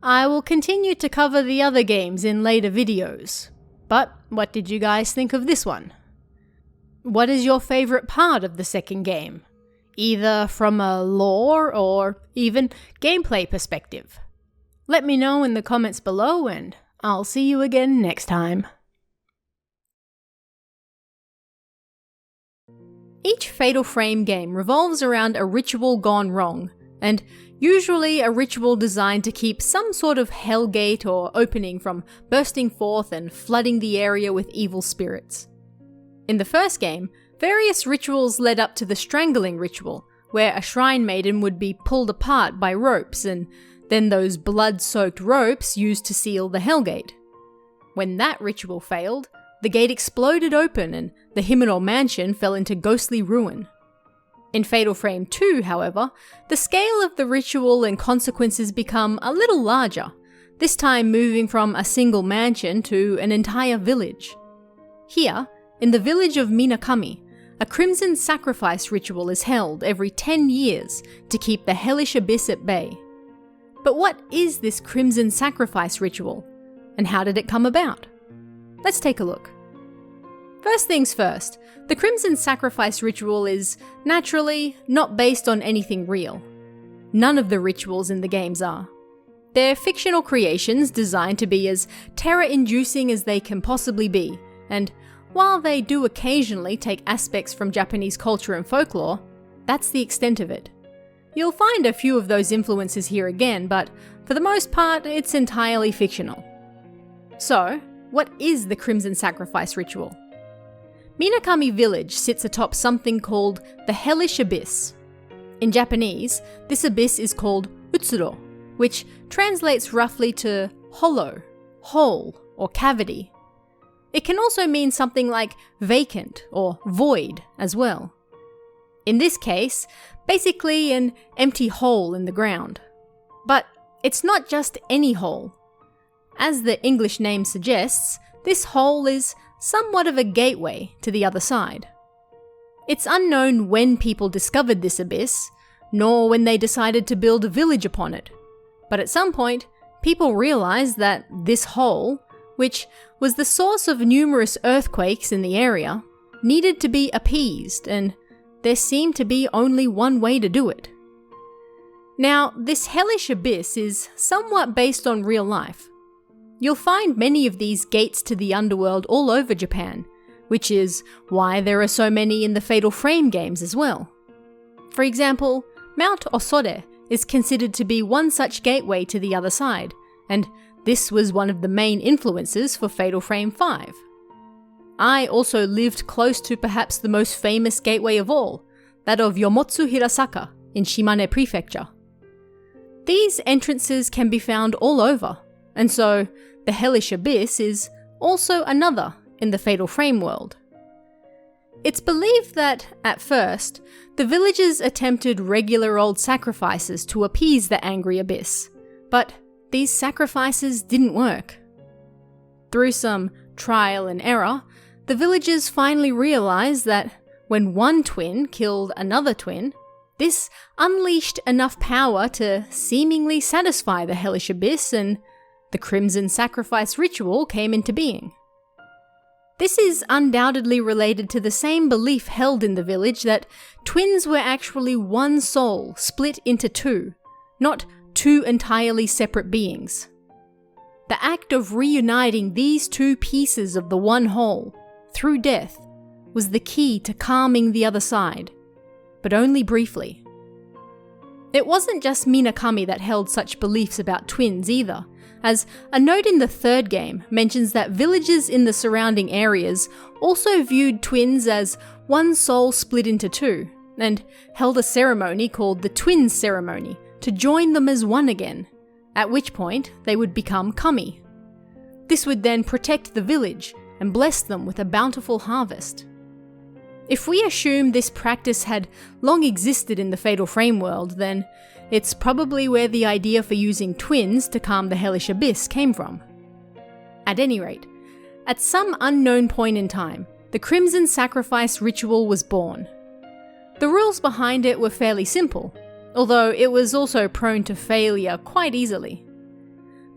S1: I will continue to cover the other games in later videos, but what did you guys think of this one? What is your favorite part of the second game, either from a lore or even gameplay perspective? Let me know in the comments below, and I'll see you again next time. Each Fatal Frame game revolves around a ritual gone wrong, and usually a ritual designed to keep some sort of hellgate or opening from bursting forth and flooding the area with evil spirits. In the first game, various rituals led up to the Strangling Ritual, where a shrine maiden would be pulled apart by ropes and then those blood-soaked ropes used to seal the Hellgate. When that ritual failed, the gate exploded open and the Himeno mansion fell into ghostly ruin. In Fatal Frame 2, however, the scale of the ritual and consequences become a little larger, this time moving from a single mansion to an entire village. Here, in the village of Minakami, a crimson sacrifice ritual is held every 10 years to keep the hellish abyss at bay. But what is this crimson sacrifice ritual, and how did it come about? Let's take a look. First things first, the crimson sacrifice ritual is, naturally, not based on anything real. None of the rituals in the games are. They're fictional creations designed to be as terror-inducing as they can possibly be, and while they do occasionally take aspects from Japanese culture and folklore, that's the extent of it. You'll find a few of those influences here again, but for the most part, it's entirely fictional. So, what is the Crimson Sacrifice Ritual? Minakami Village sits atop something called the Hellish Abyss. In Japanese, this abyss is called Utsuro, which translates roughly to hollow, hole, or cavity. It can also mean something like vacant or void as well. In this case, basically an empty hole in the ground. But it's not just any hole. As the English name suggests, this hole is somewhat of a gateway to the other side. It's unknown when people discovered this abyss, nor when they decided to build a village upon it. But at some point, people realized that this hole, which was the source of numerous earthquakes in the area, needed to be appeased, and there seemed to be only one way to do it. Now, this hellish abyss is somewhat based on real life. You'll find many of these gates to the underworld all over Japan, which is why there are so many in the Fatal Frame games as well. For example, Mount Osore is considered to be one such gateway to the other side, and this was one of the main influences for Fatal Frame 5. I also lived close to perhaps the most famous gateway of all, that of Yomotsu Hirasaka in Shimane Prefecture. These entrances can be found all over, and so the Hellish Abyss is also another in the Fatal Frame world. It's believed that, at first, the villagers attempted regular old sacrifices to appease the angry abyss, but these sacrifices didn't work. Through some trial and error, the villagers finally realized that when one twin killed another twin, this unleashed enough power to seemingly satisfy the Hellish Abyss, and the Crimson Sacrifice Ritual came into being. This is undoubtedly related to the same belief held in the village that twins were actually one soul split into two, not two entirely separate beings. The act of reuniting these two pieces of the one whole, through death, was the key to calming the other side, but only briefly. It wasn't just Minakami that held such beliefs about twins either, as a note in the third game mentions that villagers in the surrounding areas also viewed twins as one soul split into two, and held a ceremony called the Twins Ceremony to join them as one again, at which point they would become kami. This would then protect the village and bless them with a bountiful harvest. If we assume this practice had long existed in the Fatal Frame world, then it's probably where the idea for using twins to calm the Hellish Abyss came from. At any rate, at some unknown point in time, the Crimson Sacrifice Ritual was born. The rules behind it were fairly simple, although it was also prone to failure quite easily.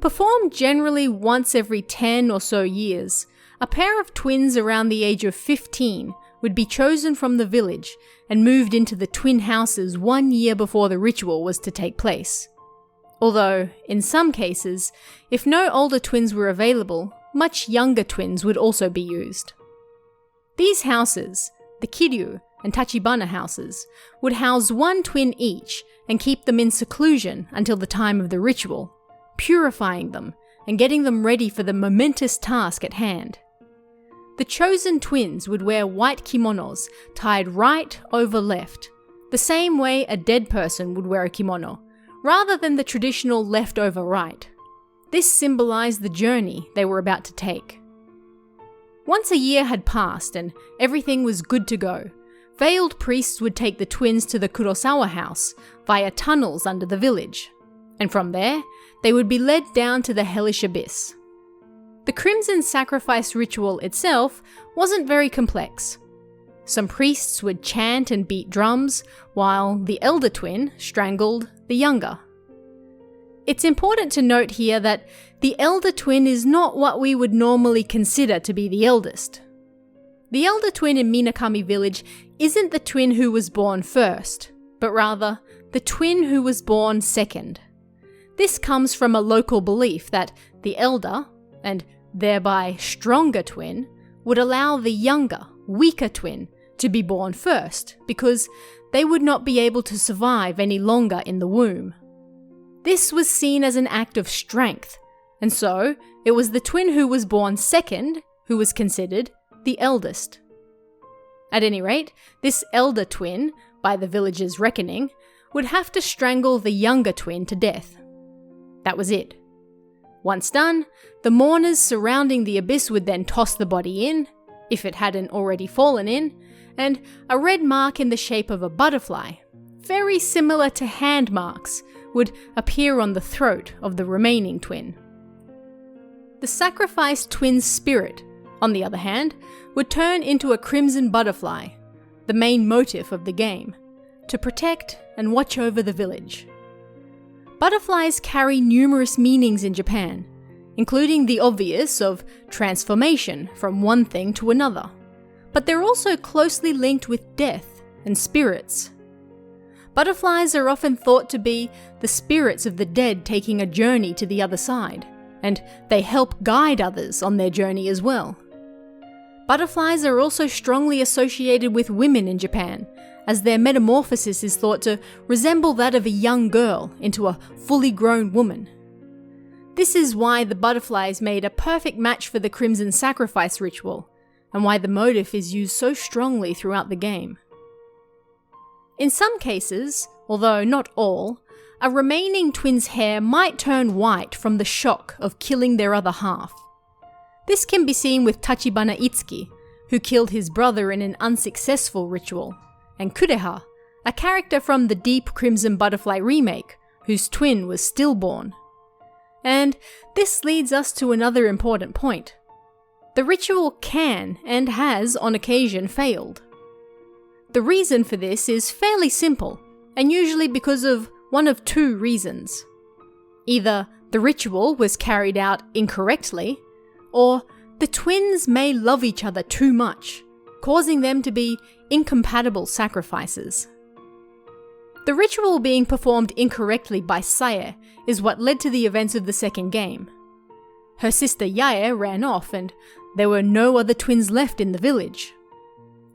S1: Performed generally once every 10 or so years, a pair of twins around the age of 15 would be chosen from the village and moved into the twin houses 1 year before the ritual was to take place. Although, in some cases, if no older twins were available, much younger twins would also be used. These houses, the Kiryu and Tachibana houses, would house one twin each and keep them in seclusion until the time of the ritual, purifying them and getting them ready for the momentous task at hand. The chosen twins would wear white kimonos tied right over left, the same way a dead person would wear a kimono, rather than the traditional left over right. This symbolized the journey they were about to take. Once a year had passed and everything was good to go, veiled priests would take the twins to the Kurosawa house via tunnels under the village, and from there, they would be led down to the hellish abyss. The Crimson Sacrifice ritual itself wasn't very complex. Some priests would chant and beat drums, while the elder twin strangled the younger. It's important to note here that the elder twin is not what we would normally consider to be the eldest. The elder twin in Minakami Village isn't the twin who was born first, but rather the twin who was born second. This comes from a local belief that the elder, and thereby stronger twin, would allow the younger, weaker twin to be born first, because they would not be able to survive any longer in the womb. This was seen as an act of strength, and so it was the twin who was born second who was considered the eldest. At any rate, this elder twin, by the villagers' reckoning, would have to strangle the younger twin to death. That was it. Once done, the mourners surrounding the abyss would then toss the body in, if it hadn't already fallen in, and a red mark in the shape of a butterfly, very similar to hand marks, would appear on the throat of the remaining twin. The sacrificed twin's spirit, on the other hand, would turn into a crimson butterfly, the main motif of the game, to protect and watch over the village. Butterflies carry numerous meanings in Japan, including the obvious of transformation from one thing to another, but they're also closely linked with death and spirits. Butterflies are often thought to be the spirits of the dead taking a journey to the other side, and they help guide others on their journey as well. Butterflies are also strongly associated with women in Japan, as their metamorphosis is thought to resemble that of a young girl into a fully grown woman. This is why the butterflies made a perfect match for the Crimson Sacrifice ritual, and why the motif is used so strongly throughout the game. In some cases, although not all, a remaining twin's hair might turn white from the shock of killing their other half. This can be seen with Tachibana Itski, who killed his brother in an unsuccessful ritual, and Kureha, a character from the Deep Crimson Butterfly remake, whose twin was stillborn. And this leads us to another important point. The ritual can and has on occasion failed. The reason for this is fairly simple, and usually because of one of two reasons. Either the ritual was carried out incorrectly, or the twins may love each other too much, causing them to be incompatible sacrifices. The ritual being performed incorrectly by Sae is what led to the events of the second game. Her sister Yae ran off and there were no other twins left in the village.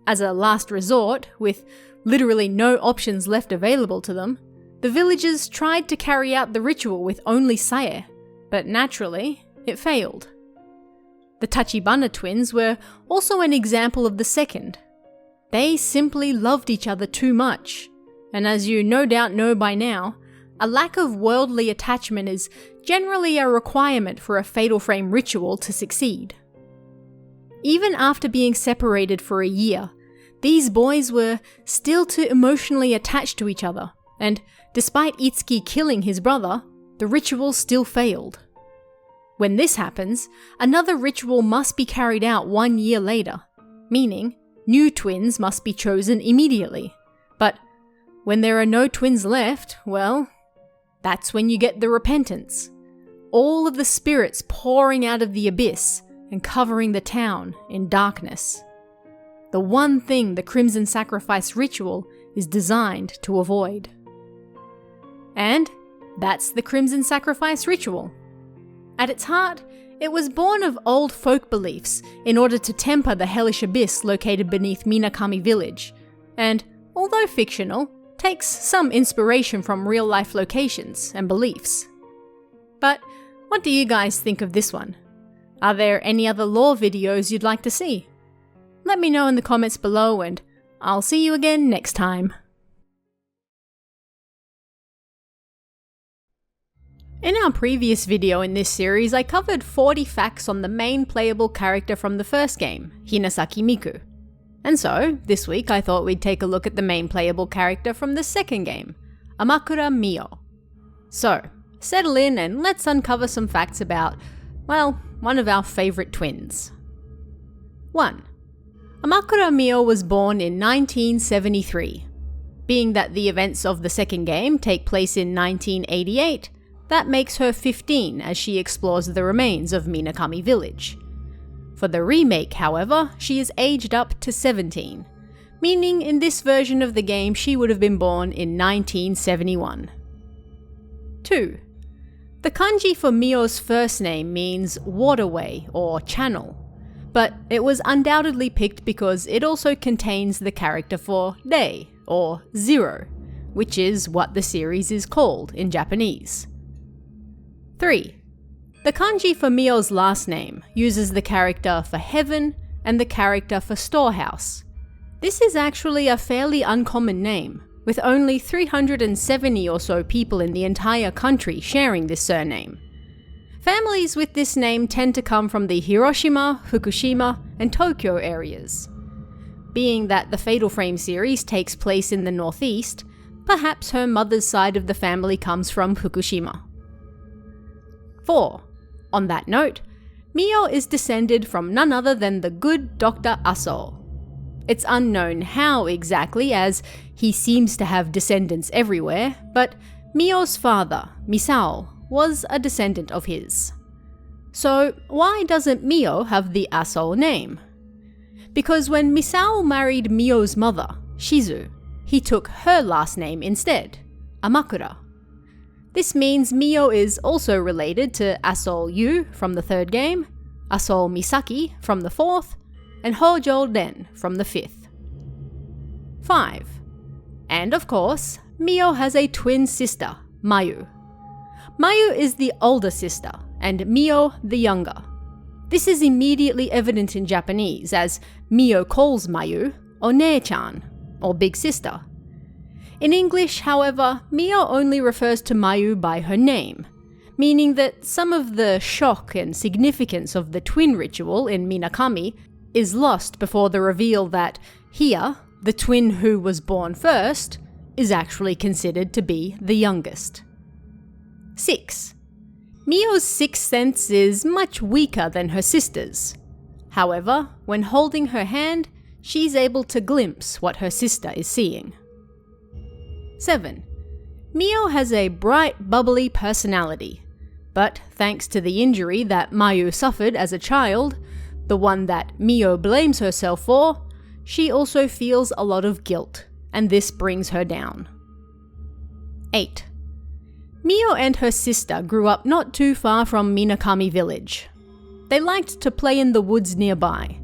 S1: As a last resort, with literally no options left available to them, the villagers tried to carry out the ritual with only Sae, but naturally, it failed. The Tachibana twins were also an example of the second. They simply loved each other too much, and as you no doubt know by now, a lack of worldly attachment is generally a requirement for a Fatal Frame ritual to succeed. Even after being separated for a year, these boys were still too emotionally attached to each other, and despite Itsuki killing his brother, the ritual still failed. When this happens, another ritual must be carried out 1 year later, meaning new twins must be chosen immediately. But when there are no twins left, well, that's when you get the repentance. All of the spirits pouring out of the abyss and covering the town in darkness. The one thing the Crimson Sacrifice ritual is designed to avoid. And, That's the Crimson Sacrifice ritual. At its heart, it was born of old folk beliefs in order to temper the hellish abyss located beneath Minakami Village, and, although fictional, takes some inspiration from real-life locations and beliefs. But what do you guys think of this one? Are there any other lore videos you'd like to see? Let me know in the comments below, and I'll see you again next time. In our previous video in this series, I covered 40 facts on the main playable character from the first game, Hinasaki Miku. And so, this week I thought we'd take a look at the main playable character from the second game, Amakura Mio. So, settle in and let's uncover some facts about, well, one of our favourite twins. 1. Amakura Mio was born in 1973. Being that the events of the second game take place in 1988, that makes her 15 as she explores the remains of Minakami Village. For the remake, however, she is aged up to 17, meaning in this version of the game she would have been born in 1971. 2. The kanji for Mio's first name means waterway or channel, but it was undoubtedly picked because it also contains the character for day or zero, which is what the series is called in Japanese. 3. The kanji for Mio's last name uses the character for heaven and the character for storehouse. This is actually a fairly uncommon name, with only 370 or so people in the entire country sharing this surname. Families with this name tend to come from the Hiroshima, Fukushima, and Tokyo areas. Being that the Fatal Frame series takes place in the northeast, perhaps her mother's side of the family comes from Fukushima. 4. On that note, Mio is descended from none other than the good Dr. Aso. It's unknown how exactly, as he seems to have descendants everywhere, but Mio's father, Misao, was a descendant of his. So why doesn't Mio have the Aso name? Because when Misao married Mio's mother, Shizu, he took her last name instead, Amakura. This means Mio is also related to Aso Yu from the third game, Aso Misaki from the fourth, and Hojo Den from the fifth. 5. And of course, Mio has a twin sister, Mayu. Mayu is the older sister, and Mio the younger. This is immediately evident in Japanese, as Mio calls Mayu One-chan, or big sister. In English, however, Mio only refers to Mayu by her name, meaning that some of the shock and significance of the twin ritual in Minakami is lost before the reveal that Hiya, the twin who was born first, is actually considered to be the youngest. 6. Mio's sixth sense is much weaker than her sister's. However, when holding her hand, she's able to glimpse what her sister is seeing. 7. Mio has a bright, bubbly personality, but thanks to the injury that Mayu suffered as a child, the one that Mio blames herself for, she also feels a lot of guilt, and this brings her down. 8. Mio and her sister grew up not too far from Minakami Village. They liked to play in the woods nearby,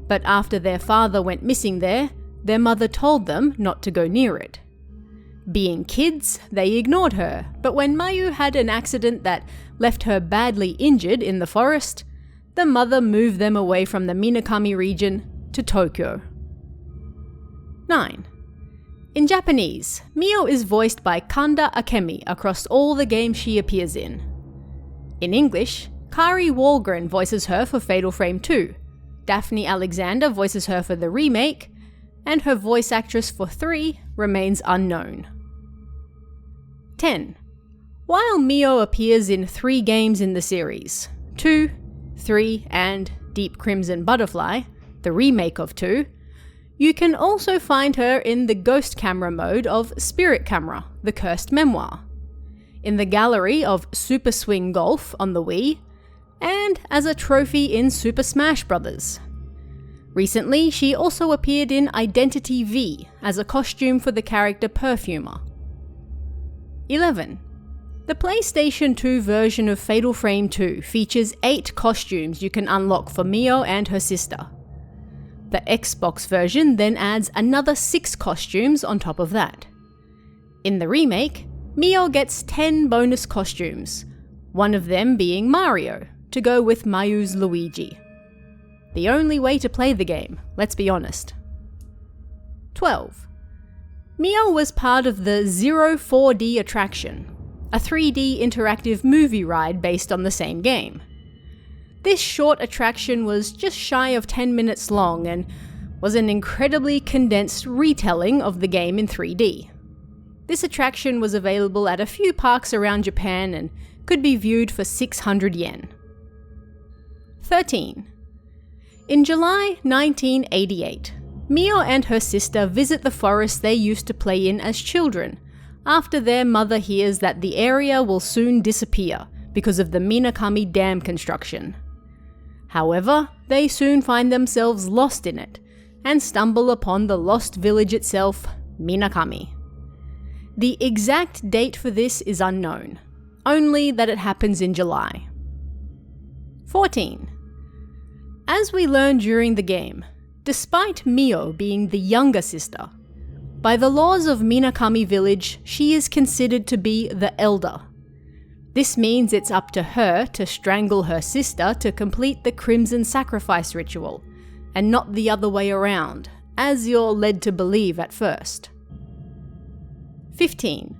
S1: but after their father went missing there, their mother told them not to go near it. Being kids, they ignored her, but when Mayu had an accident that left her badly injured in the forest, the mother moved them away from the Minakami region to Tokyo. 9. In Japanese, Mio is voiced by Kanda Akemi across all the games she appears in. In English, Kari Walgren voices her for Fatal Frame 2, Daphne Alexander voices her for the remake, and her voice actress for 3 remains unknown. 10. While Mio appears in 3 games in the series, 2, 3, and Deep Crimson Butterfly, the remake of 2, you can also find her in the ghost camera mode of Spirit Camera, the Cursed Memoir, in the gallery of Super Swing Golf on the Wii, and as a trophy in Super Smash Bros. Recently, she also appeared in Identity V as a costume for the character Perfumer. 11. The PlayStation 2 version of Fatal Frame 2 features 8 costumes you can unlock for Mio and her sister. The Xbox version then adds another 6 costumes on top of that. In the remake, Mio gets 10 bonus costumes, one of them being Mario, to go with Mayu's Luigi. The only way to play the game, let's be honest. 12. Mio was part of the Zero 4D attraction, a 3D interactive movie ride based on the same game. This short attraction was just shy of 10 minutes long and was an incredibly condensed retelling of the game in 3D. This attraction was available at a few parks around Japan and could be viewed for 600 yen. 13. In July 1988, Mio and her sister visit the forest they used to play in as children, after their mother hears that the area will soon disappear because of the Minakami Dam construction. However, they soon find themselves lost in it, and stumble upon the lost village itself, Minakami. The exact date for this is unknown, only that it happens in July. 14. As we learn during the game, despite Mio being the younger sister, by the laws of Minakami Village, she is considered to be the elder. This means it's up to her to strangle her sister to complete the Crimson Sacrifice ritual, and not the other way around, as you're led to believe at first. 15.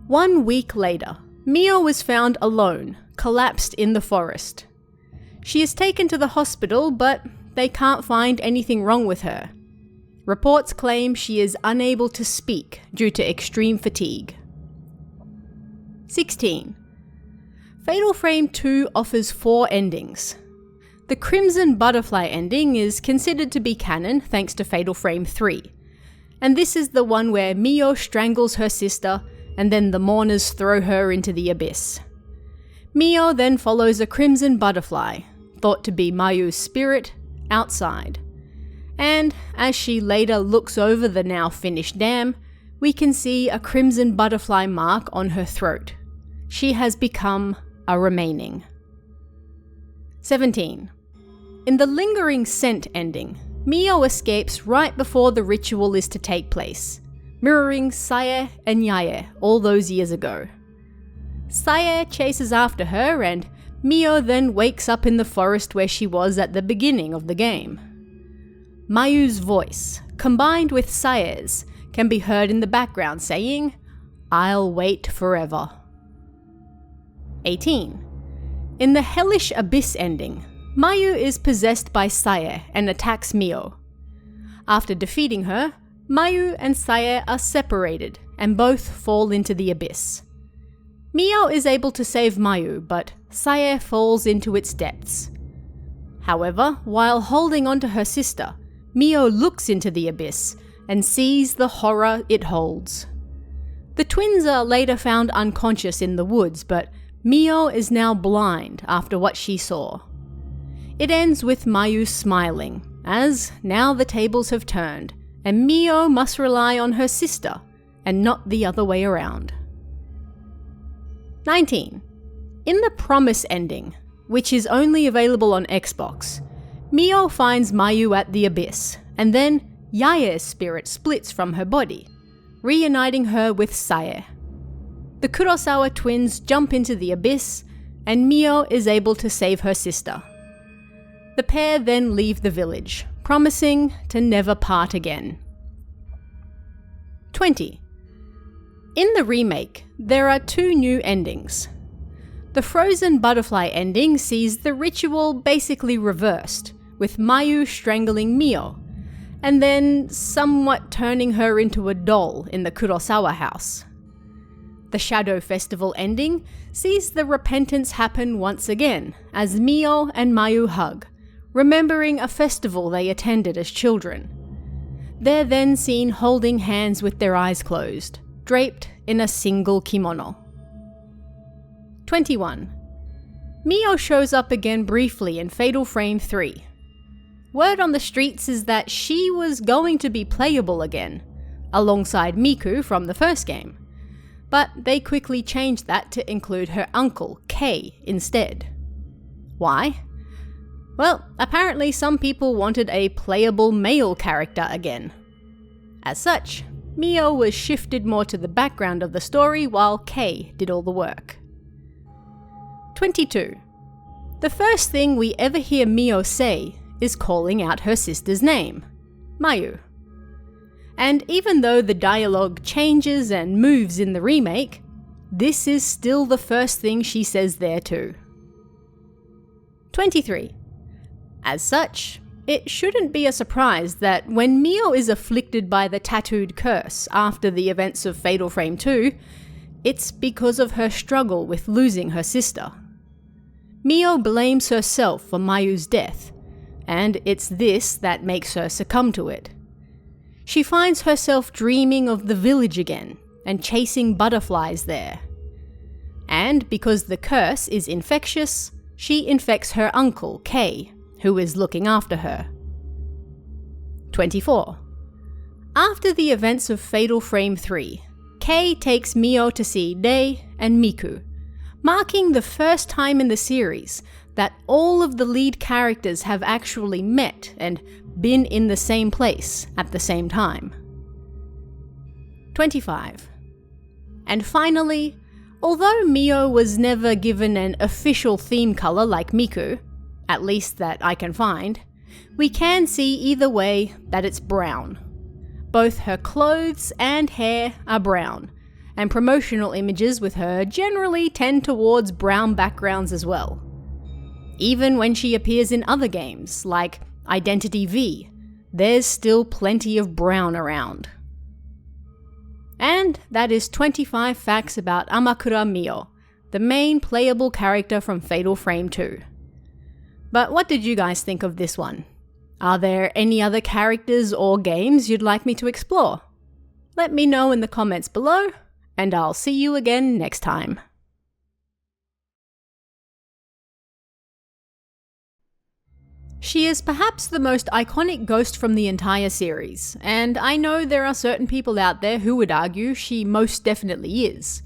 S1: 1 week later, Mio is found alone, collapsed in the forest. She is taken to the hospital, but they can't find anything wrong with her. Reports claim she is unable to speak due to extreme fatigue. 16. Fatal Frame 2 offers 4 endings. The Crimson Butterfly ending is considered to be canon thanks to Fatal Frame 3, and this is the one where Mio strangles her sister and then the mourners throw her into the abyss. Mio then follows a Crimson Butterfly, thought to be Mayu's spirit, outside. And as she later looks over the now finished dam, we can see a crimson butterfly mark on her throat. She has become a remaining. 17. In the Lingering Scent ending, Mio escapes right before the ritual is to take place, mirroring Sae and Yae all those years ago. Sae chases after her and Mio then wakes up in the forest where she was at the beginning of the game. Mayu's voice, combined with Sae's, can be heard in the background saying, "I'll wait forever." 18. In the Hellish Abyss ending, Mayu is possessed by Sae and attacks Mio. After defeating her, Mayu and Sae are separated and both fall into the abyss. Mio is able to save Mayu, but Sae falls into its depths. However, while holding onto her sister, Mio looks into the abyss and sees the horror it holds. The twins are later found unconscious in the woods, but Mio is now blind after what she saw. It ends with Mayu smiling, as now the tables have turned, and Mio must rely on her sister, and not the other way around. 19. In the Promise ending, which is only available on Xbox, Mio finds Mayu at the abyss, and then Yae's spirit splits from her body, reuniting her with Sae. The Kurosawa twins jump into the abyss, and Mio is able to save her sister. The pair then leave the village, promising to never part again. 20. In the remake, there are 2 new endings. The Frozen Butterfly ending sees the ritual basically reversed, with Mayu strangling Mio, and then somewhat turning her into a doll in the Kurosawa house. The Shadow Festival ending sees the repentance happen once again, as Mio and Mayu hug, remembering a festival they attended as children. They're then seen holding hands with their eyes closed, draped in a single kimono. 21. Mio shows up again briefly in Fatal Frame 3. Word on the streets is that she was going to be playable again, alongside Miku from the first game. but they quickly changed that to include her uncle, Kei, instead. Why? Well, apparently some people wanted a playable male character again. As such, Mio was shifted more to the background of the story while Kei did all the work. 22. The first thing we ever hear Mio say is calling out her sister's name, Mayu. And even though the dialogue changes and moves in the remake, this is still the first thing she says there too. 23. As such, it shouldn't be a surprise that when Mio is afflicted by the tattooed curse after the events of Fatal Frame 2, it's because of her struggle with losing her sister. Mio blames herself for Mayu's death, and it's this that makes her succumb to it. She finds herself dreaming of the village again and chasing butterflies there. And because the curse is infectious, she infects her uncle, Kei, who is looking after her. 24. After the events of Fatal Frame 3, Kei takes Mio to see Rei and Miku, marking the first time in the series that all of the lead characters have actually met and been in the same place at the same time. 25. And finally, although Mio was never given an official theme color like Miku, at least that I can find, we can see either way that it's brown. Both her clothes and hair are brown, and promotional images with her generally tend towards brown backgrounds as well. Even when she appears in other games, like Identity V, there's still plenty of brown around. And that is 25 facts about Amakura Mio, the main playable character from Fatal Frame 2. But what did you guys think of this one? Are there any other characters or games you'd like me to explore? Let me know in the comments below, and I'll see you again next time. She is perhaps the most iconic ghost from the entire series, and I know there are certain people out there who would argue she most definitely is.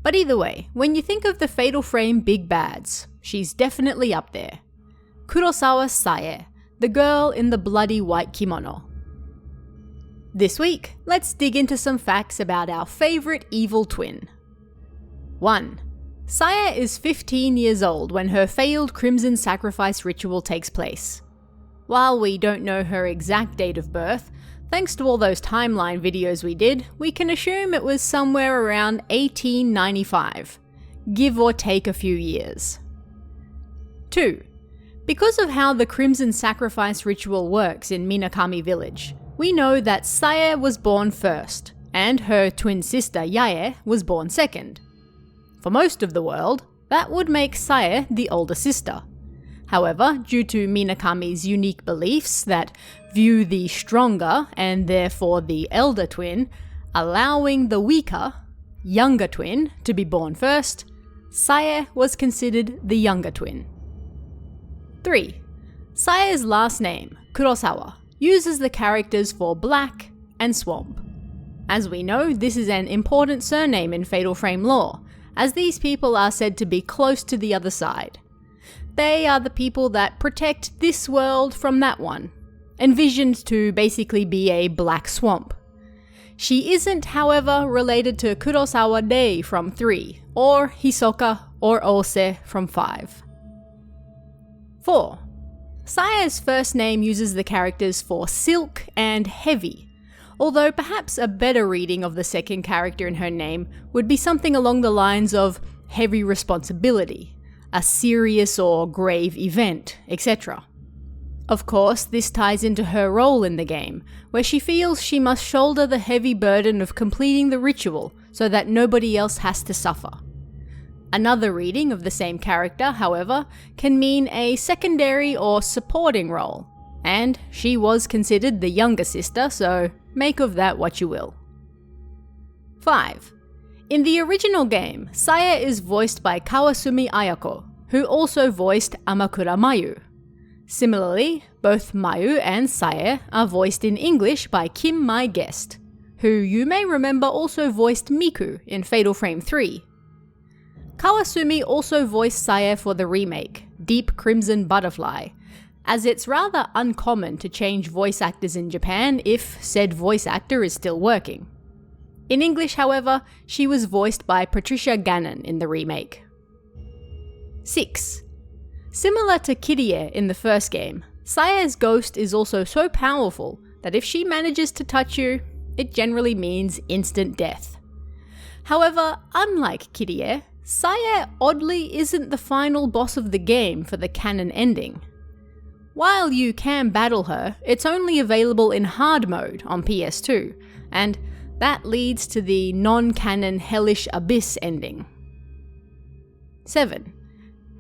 S1: But either way, when you think of the Fatal Frame big bads, she's definitely up there. Kurosawa Sai, the girl in the bloody white kimono. This week, let's dig into some facts about our favourite evil twin. 1. Saya is 15 years old when her failed Crimson Sacrifice ritual takes place. While we don't know her exact date of birth, thanks to all those timeline videos we did, we can assume it was somewhere around 1895, give or take a few years. 2. Because of how the Crimson Sacrifice ritual works in Minakami Village, we know that Saya was born first, and her twin sister Yae was born second. For most of the world, that would make Saya the older sister. However, due to Minakami's unique beliefs that view the stronger and therefore the elder twin, allowing the weaker, younger twin to be born first, Saya was considered the younger twin. 3. Saya's last name, Kurosawa, uses the characters for black and swamp. As we know, this is an important surname in Fatal Frame lore, as these people are said to be close to the other side. They are the people that protect this world from that one, envisioned to basically be a black swamp. She isn't, however, related to Kurosawa Rei from 3, or Hisoka or Ose from 5. 4. Saya's first name uses the characters for silk and heavy, although perhaps a better reading of the second character in her name would be something along the lines of heavy responsibility, a serious or grave event, etc. Of course, this ties into her role in the game, where she feels she must shoulder the heavy burden of completing the ritual so that nobody else has to suffer. Another reading of the same character, however, can mean a secondary or supporting role, and she was considered the younger sister, so make of that what you will. 5. In the original game, Saya is voiced by Kawasumi Ayako, who also voiced Amakura Mio. Similarly, both Mayu and Saya are voiced in English by Kim My Guest, who you may remember also voiced Miku in Fatal Frame 3. Kawasumi also voiced Sae for the remake, Deep Crimson Butterfly, as it's rather uncommon to change voice actors in Japan if said voice actor is still working. In English, however, she was voiced by Patricia Gannon in the remake. 6. Similar to Kirie in the first game, Sae's ghost is also so powerful that if she manages to touch you, it generally means instant death. However, unlike Kirie, Sae oddly isn't the final boss of the game for the canon ending. While you can battle her, it's only available in hard mode on PS2, and that leads to the non-canon Hellish Abyss ending. 7.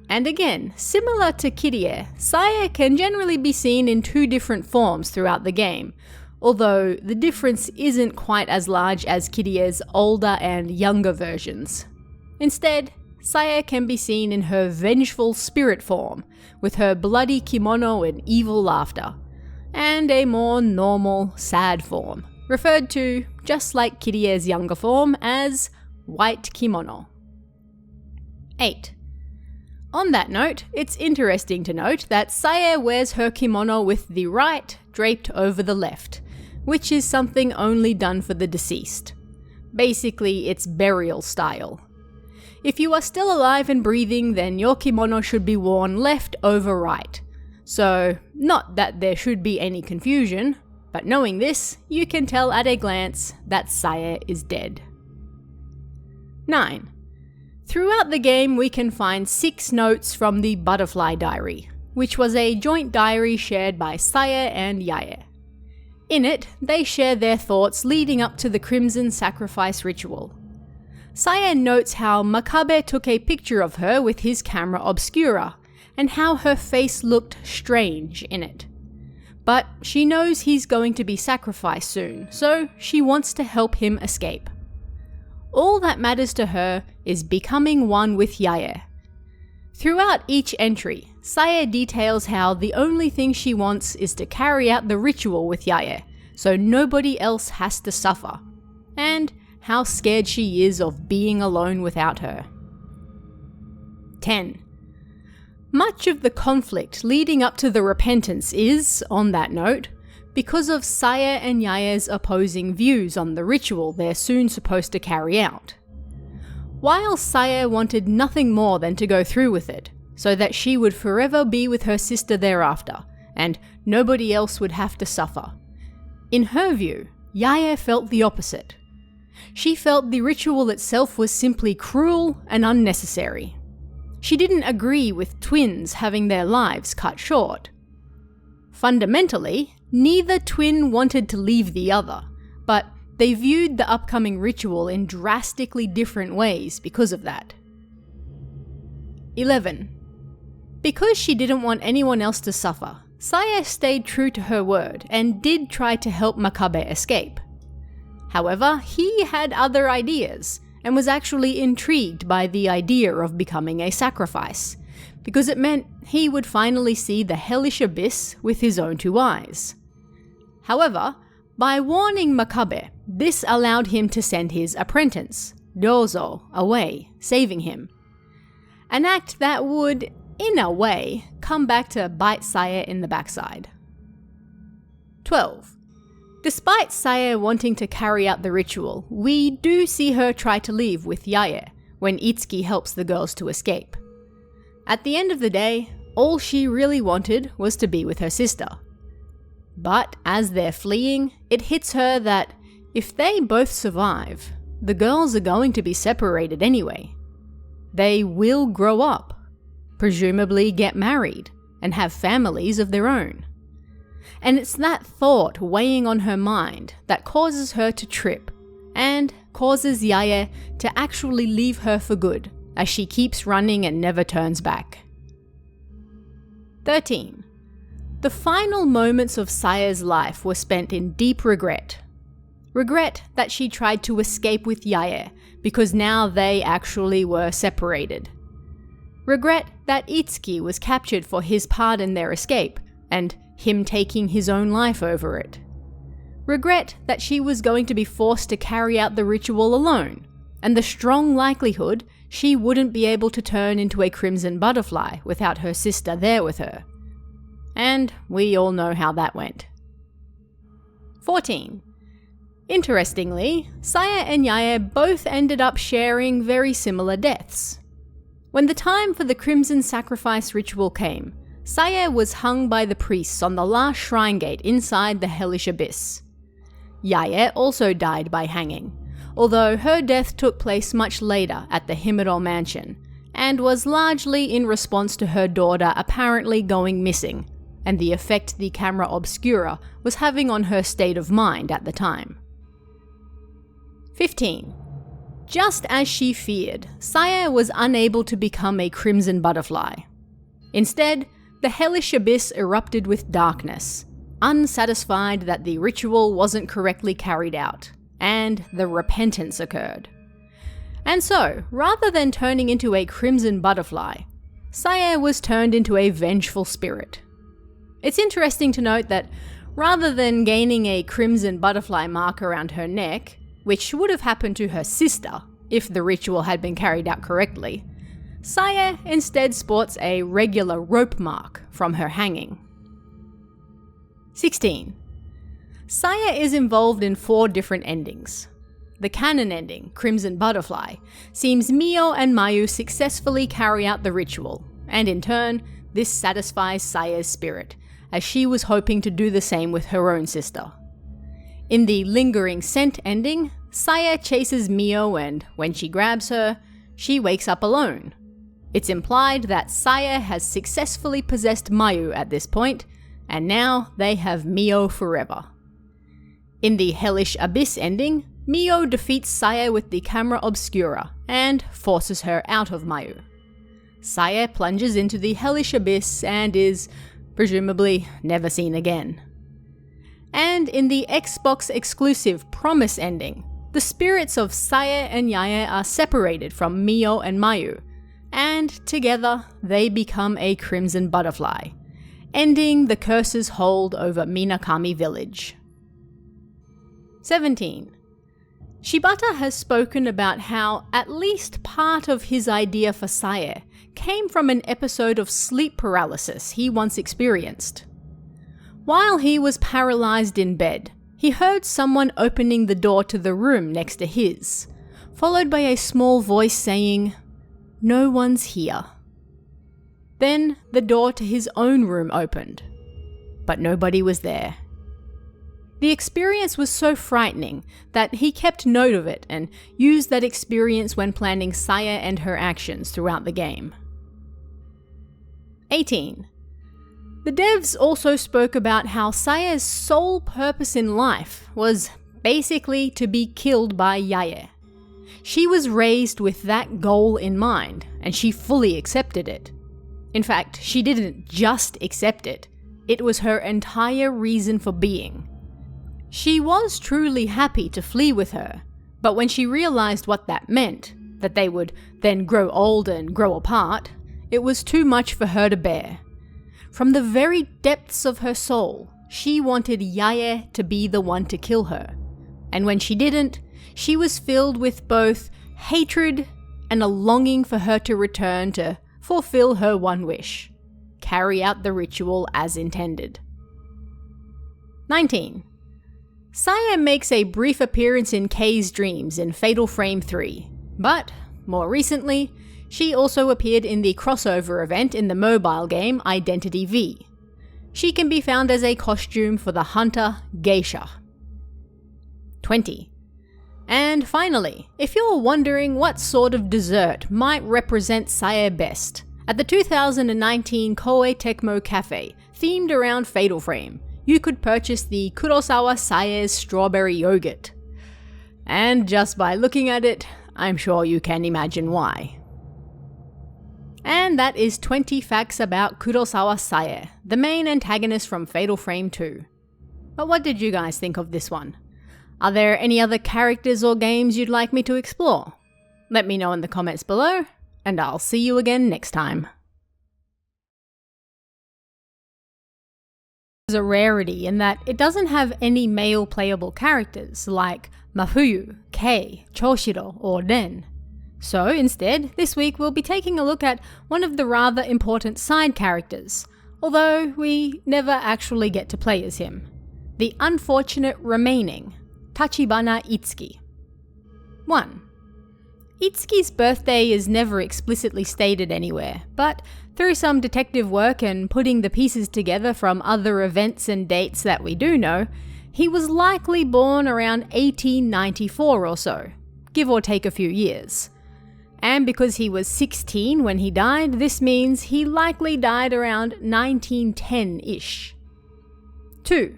S1: And again, similar to Kirie, Sae can generally be seen in two different forms throughout the game, although the difference isn't quite as large as Kirie's older and younger versions. Instead, Sae can be seen in her vengeful spirit form, with her bloody kimono and evil laughter, and a more normal, sad form, referred to, just like Kirie's younger form, as white kimono. 8. On that note, it's interesting to note that Sae wears her kimono with the right draped over the left, which is something only done for the deceased. Basically, it's burial style. If you are still alive and breathing, then your kimono should be worn left over right. So, not that there should be any confusion, but knowing this, you can tell at a glance that Sae is dead. 9. Throughout the game, we can find 6 notes from the Butterfly Diary, which was a joint diary shared by Sae and Yae. In it, they share their thoughts leading up to the Crimson Sacrifice ritual. Sae notes how Makabe took a picture of her with his camera obscura, and how her face looked strange in it. But she knows he's going to be sacrificed soon, so she wants to help him escape. All that matters to her is becoming one with Yae. Throughout each entry, Sae details how the only thing she wants is to carry out the ritual with Yae, so nobody else has to suffer, and how scared she is of being alone without her. 10. Much of the conflict leading up to the repentance is, on that note, because of Sae and Yae's opposing views on the ritual they're soon supposed to carry out. While Sae wanted nothing more than to go through with it, so that she would forever be with her sister thereafter, and nobody else would have to suffer. In her view, Yae felt the opposite. She felt the ritual itself was simply cruel and unnecessary. She didn't agree with twins having their lives cut short. Fundamentally, neither twin wanted to leave the other, but they viewed the upcoming ritual in drastically different ways because of that. 11. Because she didn't want anyone else to suffer, Sae stayed true to her word and did try to help Makabe escape. However, he had other ideas, and was actually intrigued by the idea of becoming a sacrifice, because it meant he would finally see the hellish abyss with his own 2 eyes. However, by warning Makabe, this allowed him to send his apprentice, Ryozo, away, saving him. An act that would, in a way, come back to bite Sae in the backside. 12. Despite Sae wanting to carry out the ritual, we do see her try to leave with Yae when Itsuki helps the girls to escape. At the end of the day, all she really wanted was to be with her sister. But as they're fleeing, it hits her that if they both survive, the girls are going to be separated anyway. They will grow up, presumably get married, and have families of their own. And it's that thought weighing on her mind that causes her to trip, and causes Yae to actually leave her for good, as she keeps running and never turns back. 13. The final moments of Sae's life were spent in deep regret. Regret that she tried to escape with Yae, because now they actually were separated. Regret that Itsuki was captured for his part in their escape, and him taking his own life over it. regret that she was going to be forced to carry out the ritual alone, and the strong likelihood she wouldn't be able to turn into a crimson butterfly without her sister there with her. And we all know how that went. 14. Interestingly, Saya and Yae both ended up sharing very similar deaths. When the time for the Crimson Sacrifice ritual came, Saya was hung by the priests on the last shrine gate inside the Hellish Abyss. Yae also died by hanging, although her death took place much later at the Himuro mansion, and was largely in response to her daughter apparently going missing, and the effect the camera obscura was having on her state of mind at the time. 15. Just as she feared, Saya was unable to become a crimson butterfly. Instead, the Hellish Abyss erupted with darkness, unsatisfied that the ritual wasn't correctly carried out, and the repentance occurred. And so, rather than turning into a crimson butterfly, Saya was turned into a vengeful spirit. It's interesting to note that rather than gaining a crimson butterfly mark around her neck, which would have happened to her sister if the ritual had been carried out correctly, Saya instead sports a regular rope mark from her hanging. 16. Saya is involved in 4 different endings. The canon ending, Crimson Butterfly, seems Mio and Mayu successfully carry out the ritual, and in turn, this satisfies Saya's spirit, as she was hoping to do the same with her own sister. In the Lingering Scent ending, Saya chases Mio and, when she grabs her, she wakes up alone. It's implied that Saya has successfully possessed Mayu at this point, and now they have Mio forever. In the Hellish Abyss ending, Mio defeats Saya with the camera obscura and forces her out of Mayu. Saya plunges into the Hellish Abyss and is, presumably, never seen again. And in the Xbox exclusive Promise ending, the spirits of Saya and Yae are separated from Mio and Mayu, and together they become a crimson butterfly, ending the curse's hold over Minakami Village. 17. Shibata has spoken about how at least part of his idea for Saya came from an episode of sleep paralysis he once experienced. While he was paralyzed in bed, he heard someone opening the door to the room next to his, followed by a small voice saying, "No one's here." Then the door to his own room opened, but nobody was there. The experience was so frightening that he kept note of it and used that experience when planning Saya and her actions throughout the game. 18. The devs also spoke about how Saya's sole purpose in life was basically to be killed by Yae. She was raised with that goal in mind, and she fully accepted it. In fact, she didn't just accept it, it was her entire reason for being. She was truly happy to flee with her, but when she realized what that meant, that they would then grow old and grow apart, it was too much for her to bear. From the very depths of her soul, she wanted Yae to be the one to kill her. And when she didn't, she was filled with both hatred and a longing for her to return to fulfill her one wish: carry out the ritual as intended. 19. Saya makes a brief appearance in Kei's dreams in Fatal Frame 3, but, more recently, she also appeared in the crossover event in the mobile game Identity V. She can be found as a costume for the hunter Geisha. 20. And finally, if you're wondering what sort of dessert might represent Saya best, at the 2019 Koei Tecmo Cafe, themed around Fatal Frame, you could purchase the Kurosawa Sai's strawberry yogurt. And just by looking at it, I'm sure you can imagine why. And that is 20 facts about Kurosawa Sai, the main antagonist from Fatal Frame 2. But what did you guys think of this one? Are there any other characters or games you'd like me to explore? Let me know in the comments below, and I'll see you again next time. is a rarity in that it doesn't have any male playable characters like Mafuyu, Kei, Choshiro, or Ren. So instead, this week we'll be taking a look at one of the rather important side characters, although we never actually get to play as him. The unfortunate remaining, Tachibana Itski. 1. Itsuki's birthday is never explicitly stated anywhere, but through some detective work and putting the pieces together from other events and dates that we do know, he was likely born around 1894 or so, give or take a few years. And because he was 16 when he died, this means he likely died around 1910-ish. 2.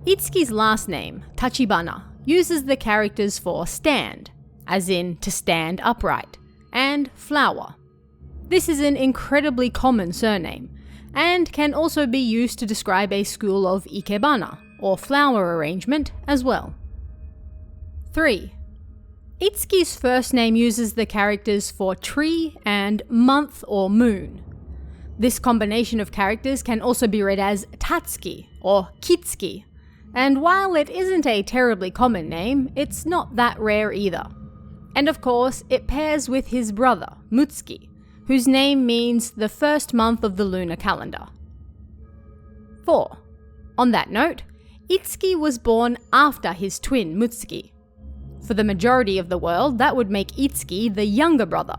S1: Itsuki's last name, Tachibana, uses the characters for stand, as in to stand upright, and flower. This is an incredibly common surname, and can also be used to describe a school of ikebana, or flower arrangement, as well. 3. Itsuki's first name uses the characters for tree and month or moon. This combination of characters can also be read as Tatsuki or Kitsuki, and while it isn't a terribly common name, it's not that rare either. And of course, it pairs with his brother, Mutsuki, whose name means the first month of the lunar calendar. 4. On that note, Itsuki was born after his twin Mutsuki. For the majority of the world, that would make Itsuki the younger brother.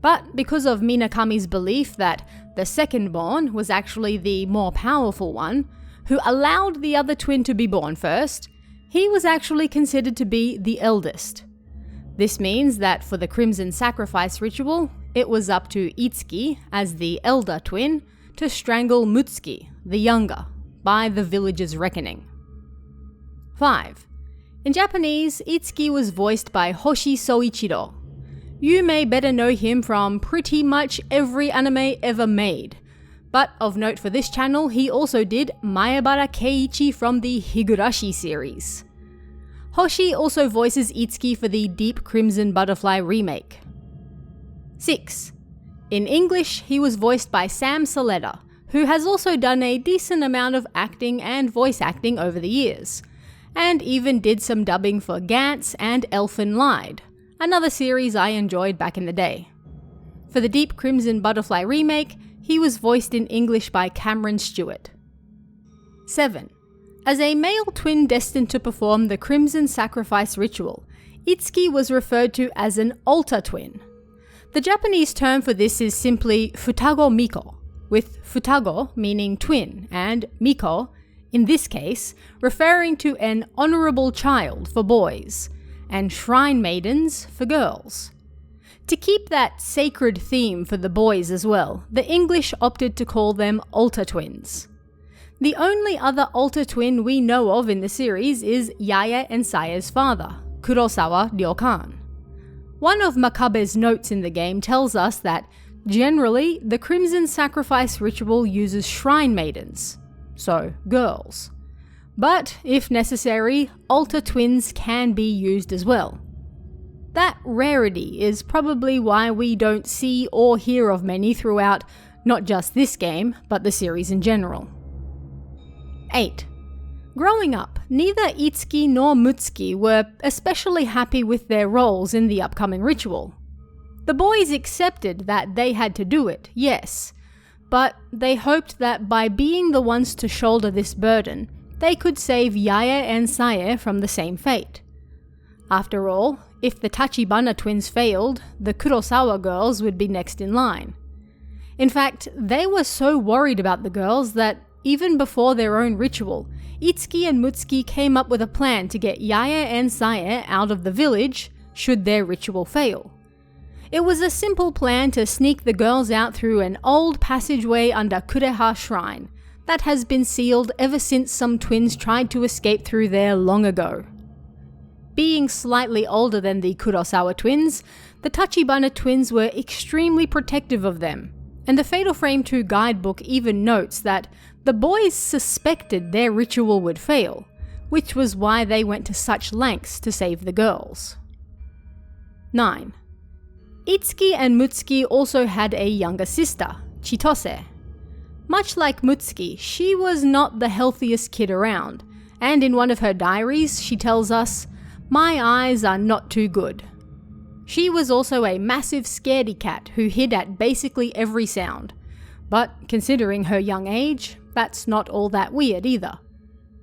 S1: But because of Minakami's belief that the second-born was actually the more powerful one, who allowed the other twin to be born first, he was actually considered to be the eldest. This means that for the Crimson Sacrifice ritual, it was up to Itsuki, as the elder twin, to strangle Mutsuki, the younger, by the village's reckoning. 5. In Japanese, Itsuki was voiced by Hoshi Soichiro. You may better know him from pretty much every anime ever made. But of note for this channel, he also did Maebara Keiichi from the Higurashi series. Hoshi also voices Itsuki for the Deep Crimson Butterfly remake. 6. In English, he was voiced by Sam Saletta, who has also done a decent amount of acting and voice acting over the years, and even did some dubbing for Gantz and Elfen Lied, another series I enjoyed back in the day. For the Deep Crimson Butterfly remake, he was voiced in English by Cameron Stewart. 7. As a male twin destined to perform the Crimson Sacrifice ritual, Itsuki was referred to as an altar twin. The Japanese term for this is simply Futago Miko, with Futago meaning twin and Miko, in this case, referring to an honorable child for boys, and shrine maidens for girls. To keep that sacred theme for the boys as well, the English opted to call them altar twins. The only other altar twin we know of in the series is Yaya and Saya's father, Kurosawa Ryokan. One of Makabe's notes in the game tells us that, generally, the Crimson Sacrifice ritual uses shrine maidens, so girls. But, if necessary, altar twins can be used as well. That rarity is probably why we don't see or hear of many throughout not just this game, but the series in general. 8. Growing up, neither Itsuki nor Mutsuki were especially happy with their roles in the upcoming ritual. The boys accepted that they had to do it, yes, but they hoped that by being the ones to shoulder this burden, they could save Yaya and Saya from the same fate. After all, if the Tachibana twins failed, the Kurosawa girls would be next in line. In fact, they were so worried about the girls that even before their own ritual, Itsuki and Mutsuki came up with a plan to get Yaya and Saya out of the village should their ritual fail. It was a simple plan to sneak the girls out through an old passageway under Kureha Shrine that has been sealed ever since some twins tried to escape through there long ago. Being slightly older than the Kurosawa twins, the Tachibana twins were extremely protective of them, and the Fatal Frame 2 guidebook even notes that the boys suspected their ritual would fail, which was why they went to such lengths to save the girls. 9. Itsuki and Mutsuki also had a younger sister, Chitose. Much like Mutsuki, she was not the healthiest kid around, and in one of her diaries she tells us, "My eyes are not too good." She was also a massive scaredy cat who hid at basically every sound, but considering her young age, that's not all that weird either.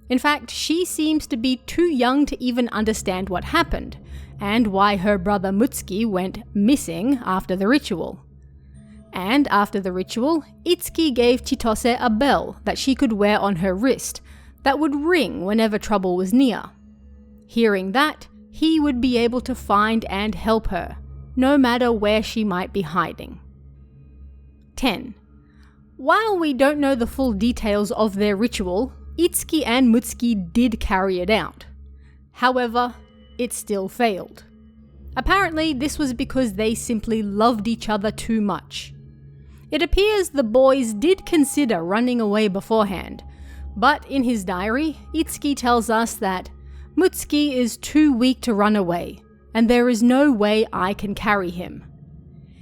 S1: In fact, she seems to be too young to even understand what happened, and why her brother Mutsuki went missing after the ritual. And after the ritual, Itsuki gave Chitose a bell that she could wear on her wrist that would ring whenever trouble was near. Hearing that, he would be able to find and help her, no matter where she might be hiding. 10. While we don't know the full details of their ritual, Itsuki and Mutsuki did carry it out. However, it still failed. Apparently, this was because they simply loved each other too much. It appears the boys did consider running away beforehand, but in his diary, Itsuki tells us that Mutsuki is too weak to run away, and there is no way I can carry him.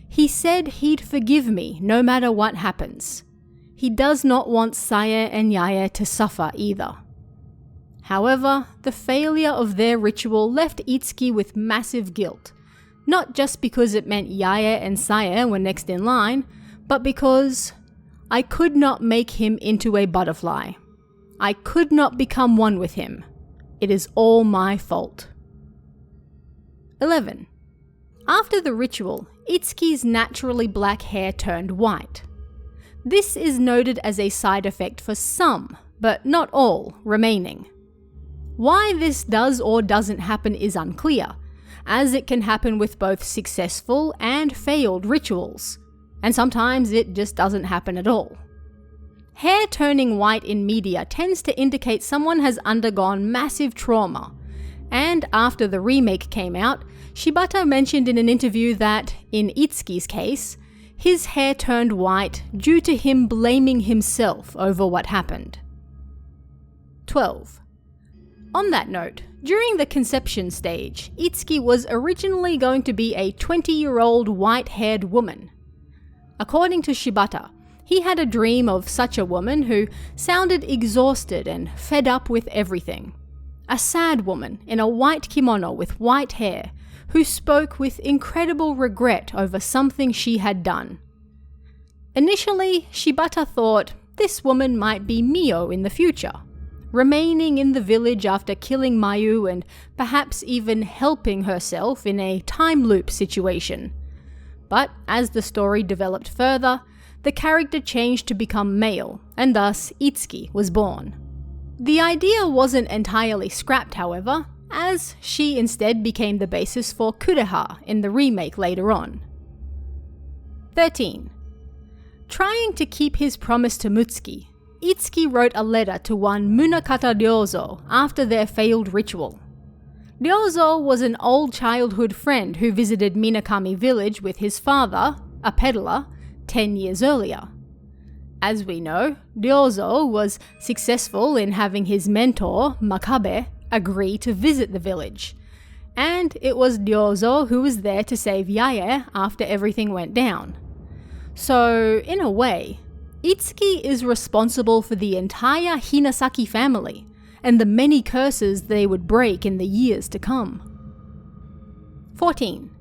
S1: He said he'd forgive me no matter what happens. He does not want Sae and Yae to suffer either. However, the failure of their ritual left Itsuki with massive guilt, not just because it meant Yae and Sae were next in line, but because I could not make him into a butterfly. I could not become one with him. It is all my fault. 11. After the ritual, Itsuki's naturally black hair turned white. This is noted as a side effect for some, but not all, remaining. Why this does or doesn't happen is unclear, as it can happen with both successful and failed rituals, and sometimes it just doesn't happen at all. Hair turning white in media tends to indicate someone has undergone massive trauma, and after the remake came out, Shibata mentioned in an interview that, in Itsuki's case, his hair turned white due to him blaming himself over what happened. 12. On that note, during the conception stage, Itsuki was originally going to be a 20-year-old white-haired woman. According to Shibata, he had a dream of such a woman who sounded exhausted and fed up with everything. A sad woman in a white kimono with white hair, who spoke with incredible regret over something she had done. Initially, Shibata thought this woman might be Mio in the future, remaining in the village after killing Mayu and perhaps even helping herself in a time loop situation. But as the story developed further, the character changed to become male, and thus Itsuki was born. The idea wasn't entirely scrapped, however, as she instead became the basis for Kureha in the remake later on. 13. Trying to keep his promise to Mutsuki, Itsuki wrote a letter to one Munakata Ryozo after their failed ritual. Ryozo was an old childhood friend who visited Minakami village with his father, a peddler, 10 years earlier. As we know, Ryozo was successful in having his mentor, Makabe, agree to visit the village, and it was Ryozo who was there to save Yae after everything went down. So, in a way, Itsuki is responsible for the entire Hinasaki family, and the many curses they would break in the years to come. 14.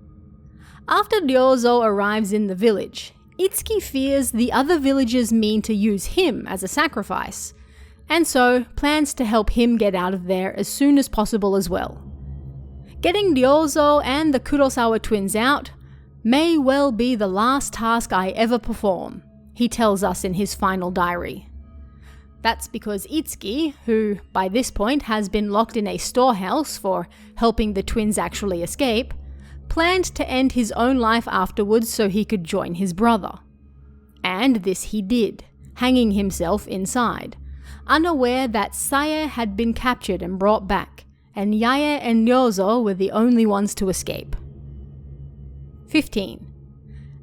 S1: After Ryozo arrives in the village, Itsuki fears the other villagers mean to use him as a sacrifice, and so plans to help him get out of there as soon as possible as well. Getting Ryozo and the Kurosawa twins out may well be the last task I ever perform, he tells us in his final diary. That's because Itsuki, who by this point has been locked in a storehouse for helping the twins actually escape, planned to end his own life afterwards so he could join his brother. And this he did, hanging himself inside, unaware that Sae had been captured and brought back, and Yae and Ryozo were the only ones to escape. 15.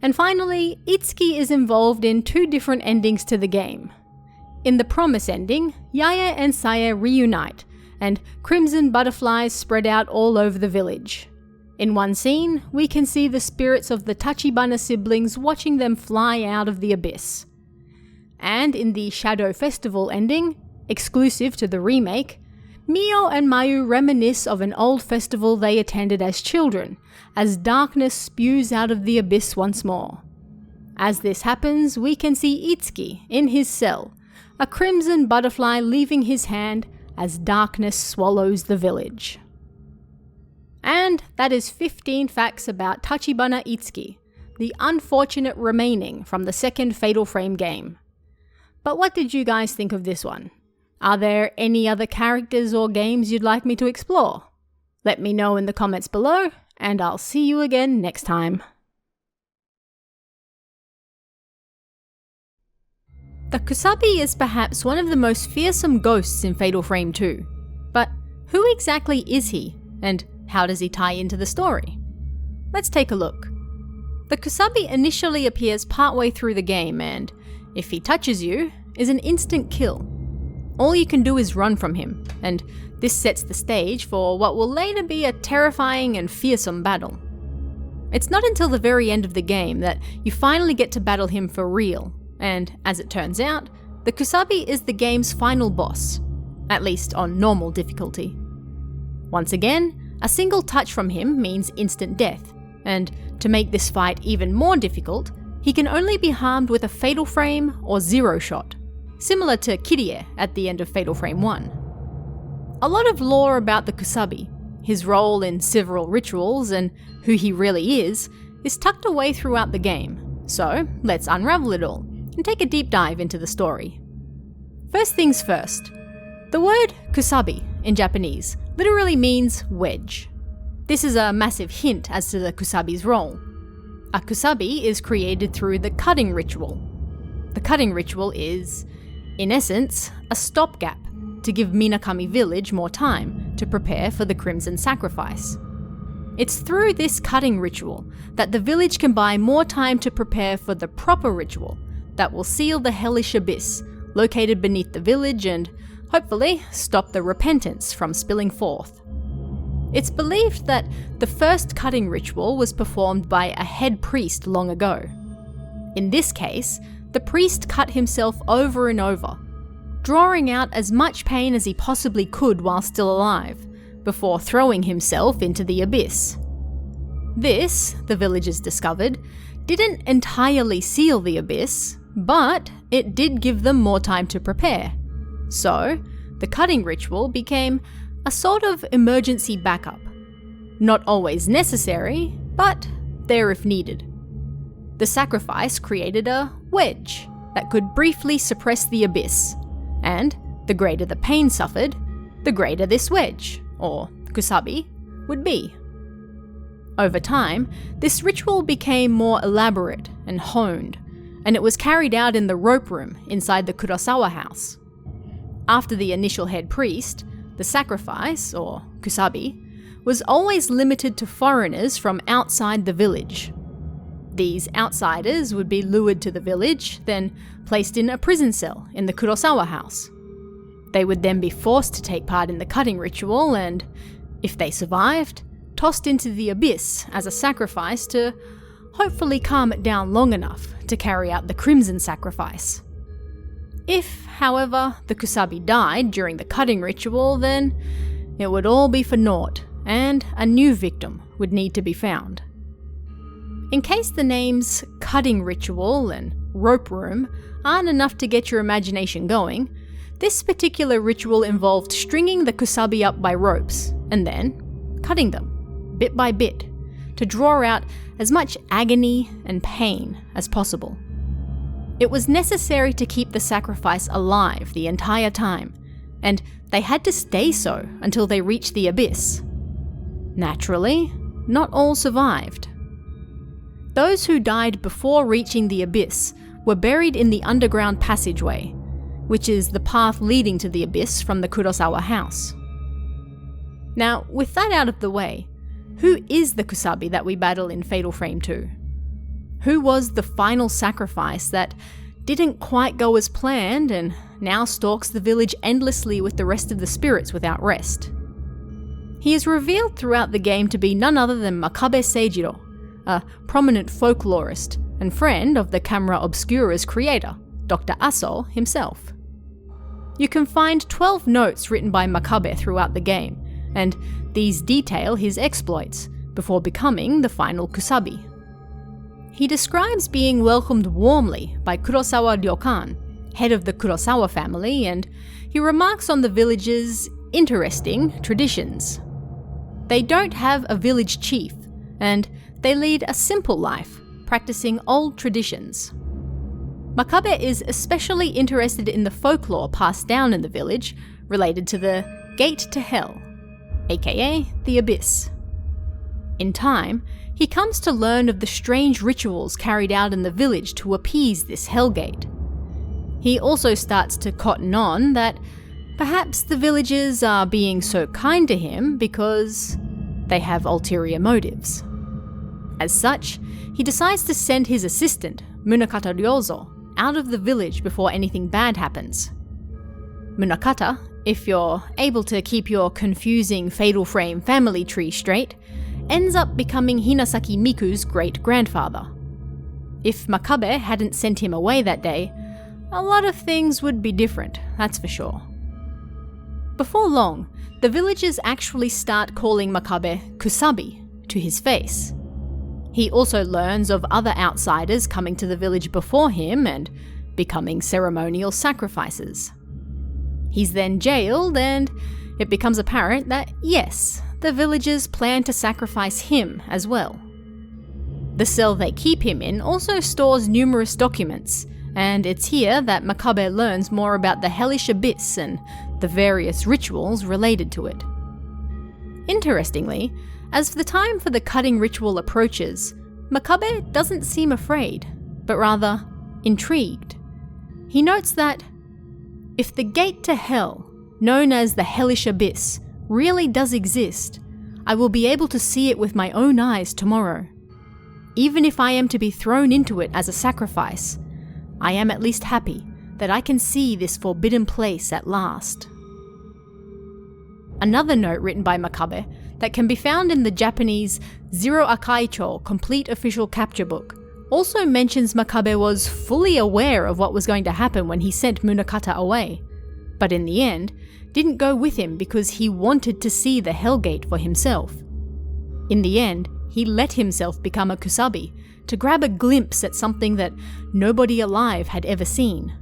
S1: And finally, Itsuki is involved in two different endings to the game. In the promise ending, Yae and Sae reunite, and crimson butterflies spread out all over the village. In one scene, we can see the spirits of the Tachibana siblings watching them fly out of the abyss. And in the Shadow Festival ending, exclusive to the remake, Mio and Mayu reminisce of an old festival they attended as children, as darkness spews out of the abyss once more. As this happens, we can see Itsuki in his cell, a crimson butterfly leaving his hand as darkness swallows the village. And that is 15 facts about Tachibana Itski, the unfortunate remaining from the second Fatal Frame game. But what did you guys think of this one? Are there any other characters or games you'd like me to explore? Let me know in the comments below, and I'll see you again next time. The Kusabi is perhaps one of the most fearsome ghosts in Fatal Frame 2. But who exactly is he, and how does he tie into the story? Let's take a look. The Kusabi initially appears partway through the game and, if he touches you, is an instant kill. All you can do is run from him, and this sets the stage for what will later be a terrifying and fearsome battle. It's not until the very end of the game that you finally get to battle him for real, and as it turns out, the Kusabi is the game's final boss, at least on normal difficulty. Once again, a single touch from him means instant death, and to make this fight even more difficult, he can only be harmed with a Fatal Frame or Zero Shot, similar to Kirie at the end of Fatal Frame 1. A lot of lore about the Kusabi, his role in several rituals and who he really is tucked away throughout the game, so let's unravel it all and take a deep dive into the story. First things first, the word Kusabi in Japanese literally means wedge. This is a massive hint as to the Kusabi's role. A Kusabi is created through the cutting ritual. The cutting ritual is, in essence, a stopgap to give Minakami Village more time to prepare for the Crimson Sacrifice. It's through this cutting ritual that the village can buy more time to prepare for the proper ritual that will seal the hellish abyss located beneath the village and, hopefully, stop the repentance from spilling forth. It's believed that the first cutting ritual was performed by a head priest long ago. In this case, the priest cut himself over and over, drawing out as much pain as he possibly could while still alive, before throwing himself into the abyss. This, the villagers discovered, didn't entirely seal the abyss, but it did give them more time to prepare. So, the cutting ritual became a sort of emergency backup. Not always necessary, but there if needed. The sacrifice created a wedge that could briefly suppress the abyss, and the greater the pain suffered, the greater this wedge, or Kusabi, would be. Over time, this ritual became more elaborate and honed, and it was carried out in the rope room inside the Kurosawa house. After the initial head priest, the sacrifice, or Kusabi, was always limited to foreigners from outside the village. These outsiders would be lured to the village, then placed in a prison cell in the Kurosawa house. They would then be forced to take part in the cutting ritual and, if they survived, tossed into the abyss as a sacrifice to hopefully calm it down long enough to carry out the Crimson Sacrifice. If, however, the Kusabi died during the cutting ritual, then it would all be for naught, and a new victim would need to be found. In case the names cutting ritual and rope room aren't enough to get your imagination going, this particular ritual involved stringing the Kusabi up by ropes, and then cutting them, bit by bit, to draw out as much agony and pain as possible. It was necessary to keep the sacrifice alive the entire time, and they had to stay so until they reached the abyss. Naturally, not all survived. Those who died before reaching the abyss were buried in the underground passageway, which is the path leading to the abyss from the Kurosawa house. Now, with that out of the way, who is the Kusabi that we battle in Fatal Frame 2? Who was the final sacrifice that didn't quite go as planned and now stalks the village endlessly with the rest of the spirits without rest? He is revealed throughout the game to be none other than Makabe Seijiro, a prominent folklorist and friend of the Camera Obscura's creator, Dr. Aso himself. You can find 12 notes written by Makabe throughout the game, and these detail his exploits before becoming the final Kusabi. He describes being welcomed warmly by Kurosawa Ryokan, head of the Kurosawa family, and he remarks on the village's interesting traditions. They don't have a village chief, and they lead a simple life, practicing old traditions. Makabe is especially interested in the folklore passed down in the village related to the Gate to Hell, aka the Abyss. In time, he comes to learn of the strange rituals carried out in the village to appease this Hellgate. He also starts to cotton on that perhaps the villagers are being so kind to him because they have ulterior motives. As such, he decides to send his assistant, Munakata Ryozo, out of the village before anything bad happens. Munakata, if you're able to keep your confusing Fatal Frame family tree straight, ends up becoming Hinasaki Miku's great-grandfather. If Makabe hadn't sent him away that day, a lot of things would be different, that's for sure. Before long, the villagers actually start calling Makabe Kusabi to his face. He also learns of other outsiders coming to the village before him and becoming ceremonial sacrifices. He's then jailed, and it becomes apparent that yes, the villagers plan to sacrifice him as well. The cell they keep him in also stores numerous documents, and it's here that Makabe learns more about the hellish abyss and the various rituals related to it. Interestingly, as the time for the cutting ritual approaches, Makabe doesn't seem afraid, but rather intrigued. He notes that if the gate to hell, known as the hellish abyss, really does exist, I will be able to see it with my own eyes tomorrow. Even if I am to be thrown into it as a sacrifice, I am at least happy that I can see this forbidden place at last. Another note written by Makabe that can be found in the Japanese Zero Akaicho Complete Official Capture Book also mentions Makabe was fully aware of what was going to happen when he sent Munakata away, but in the end, didn't go with him because he wanted to see the Hellgate for himself. In the end, he let himself become a Kusabi to grab a glimpse at something that nobody alive had ever seen.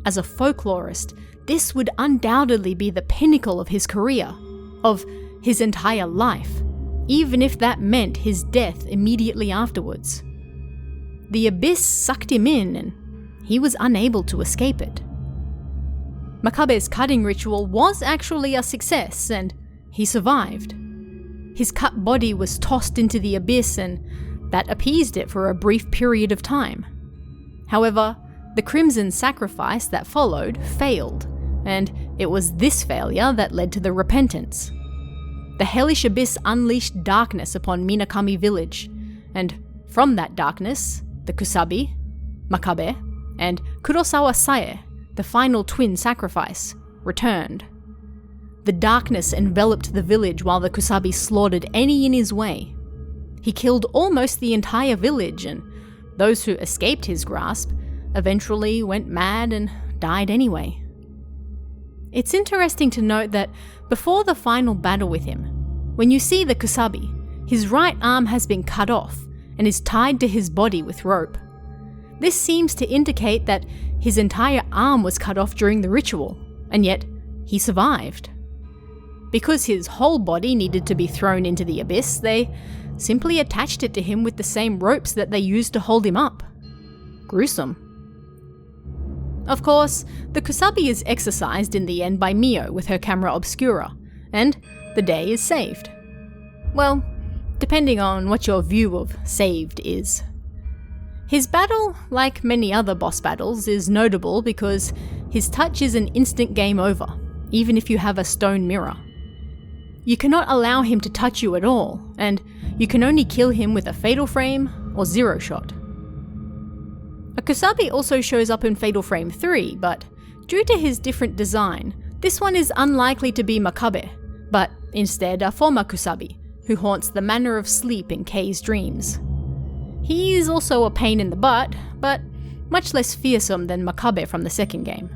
S1: As a folklorist, this would undoubtedly be the pinnacle of his career, of his entire life, even if that meant his death immediately afterwards. The abyss sucked him in, and he was unable to escape it. Makabe's cutting ritual was actually a success, and he survived. His cut body was tossed into the abyss, and that appeased it for a brief period of time. However, the crimson sacrifice that followed failed, and it was this failure that led to the repentance. The hellish abyss unleashed darkness upon Minakami village, and from that darkness, the Kusabi, Makabe, and Kurosawa Sai, the final twin sacrifice, returned. The darkness enveloped the village while the Kusabi slaughtered any in his way. He killed almost the entire village, and those who escaped his grasp eventually went mad and died anyway. It's interesting to note that before the final battle with him, when you see the Kusabi, his right arm has been cut off and is tied to his body with rope. This seems to indicate that his entire arm was cut off during the ritual, and yet he survived. Because his whole body needed to be thrown into the abyss, they simply attached it to him with the same ropes that they used to hold him up. Gruesome. Of course, the Kusabi is exorcised in the end by Mio with her camera obscura, and the day is saved. Well, depending on what your view of saved is. His battle, like many other boss battles, is notable because his touch is an instant game over, even if you have a stone mirror. You cannot allow him to touch you at all, and you can only kill him with a Fatal Frame or Zero Shot. A Kusabi also shows up in Fatal Frame 3, but due to his different design, this one is unlikely to be Makabe, but instead a former Kusabi, who haunts the Manor of Sleep in Kei's dreams. He is also a pain in the butt, but much less fearsome than Makabe from the second game.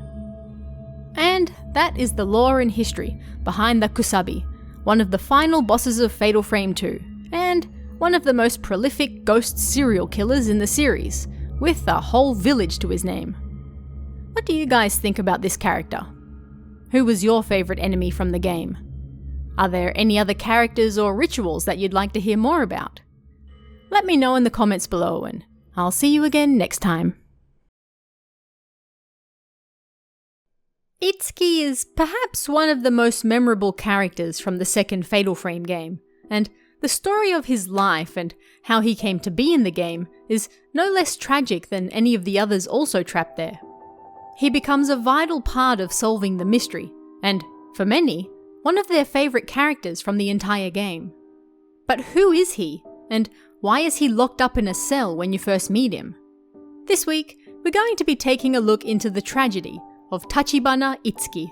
S1: And that is the lore and history behind the Kusabi, one of the final bosses of Fatal Frame 2, and one of the most prolific ghost serial killers in the series, with a whole village to his name. What do you guys think about this character? Who was your favourite enemy from the game? Are there any other characters or rituals that you'd like to hear more about? Let me know in the comments below, and I'll see you again next time. Itsuki is perhaps one of the most memorable characters from the second Fatal Frame game, and the story of his life and how he came to be in the game is no less tragic than any of the others also trapped there. He becomes a vital part of solving the mystery, and, for many, one of their favourite characters from the entire game. But who is he, and why is he locked up in a cell when you first meet him? This week, we're going to be taking a look into the tragedy of Tachibana Itski.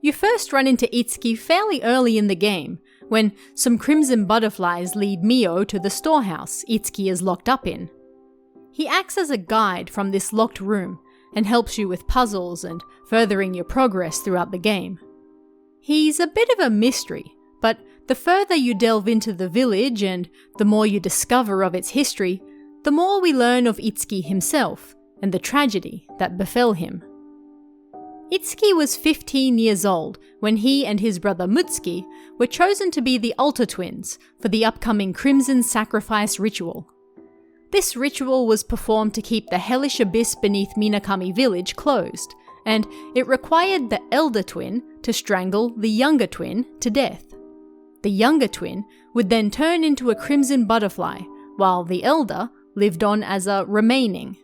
S1: You first run into Itsuki fairly early in the game, when some crimson butterflies lead Mio to the storehouse Itsuki is locked up in. He acts as a guide from this locked room, and helps you with puzzles and furthering your progress throughout the game. He's a bit of a mystery, but the further you delve into the village and the more you discover of its history, the more we learn of Itsuki himself and the tragedy that befell him. Itsuki was 15 years old when he and his brother Mutsuki were chosen to be the altar twins for the upcoming Crimson Sacrifice ritual. This ritual was performed to keep the hellish abyss beneath Minakami village closed, and it required the elder twin to strangle the younger twin to death. The younger twin would then turn into a crimson butterfly, while the elder lived on as a remaining.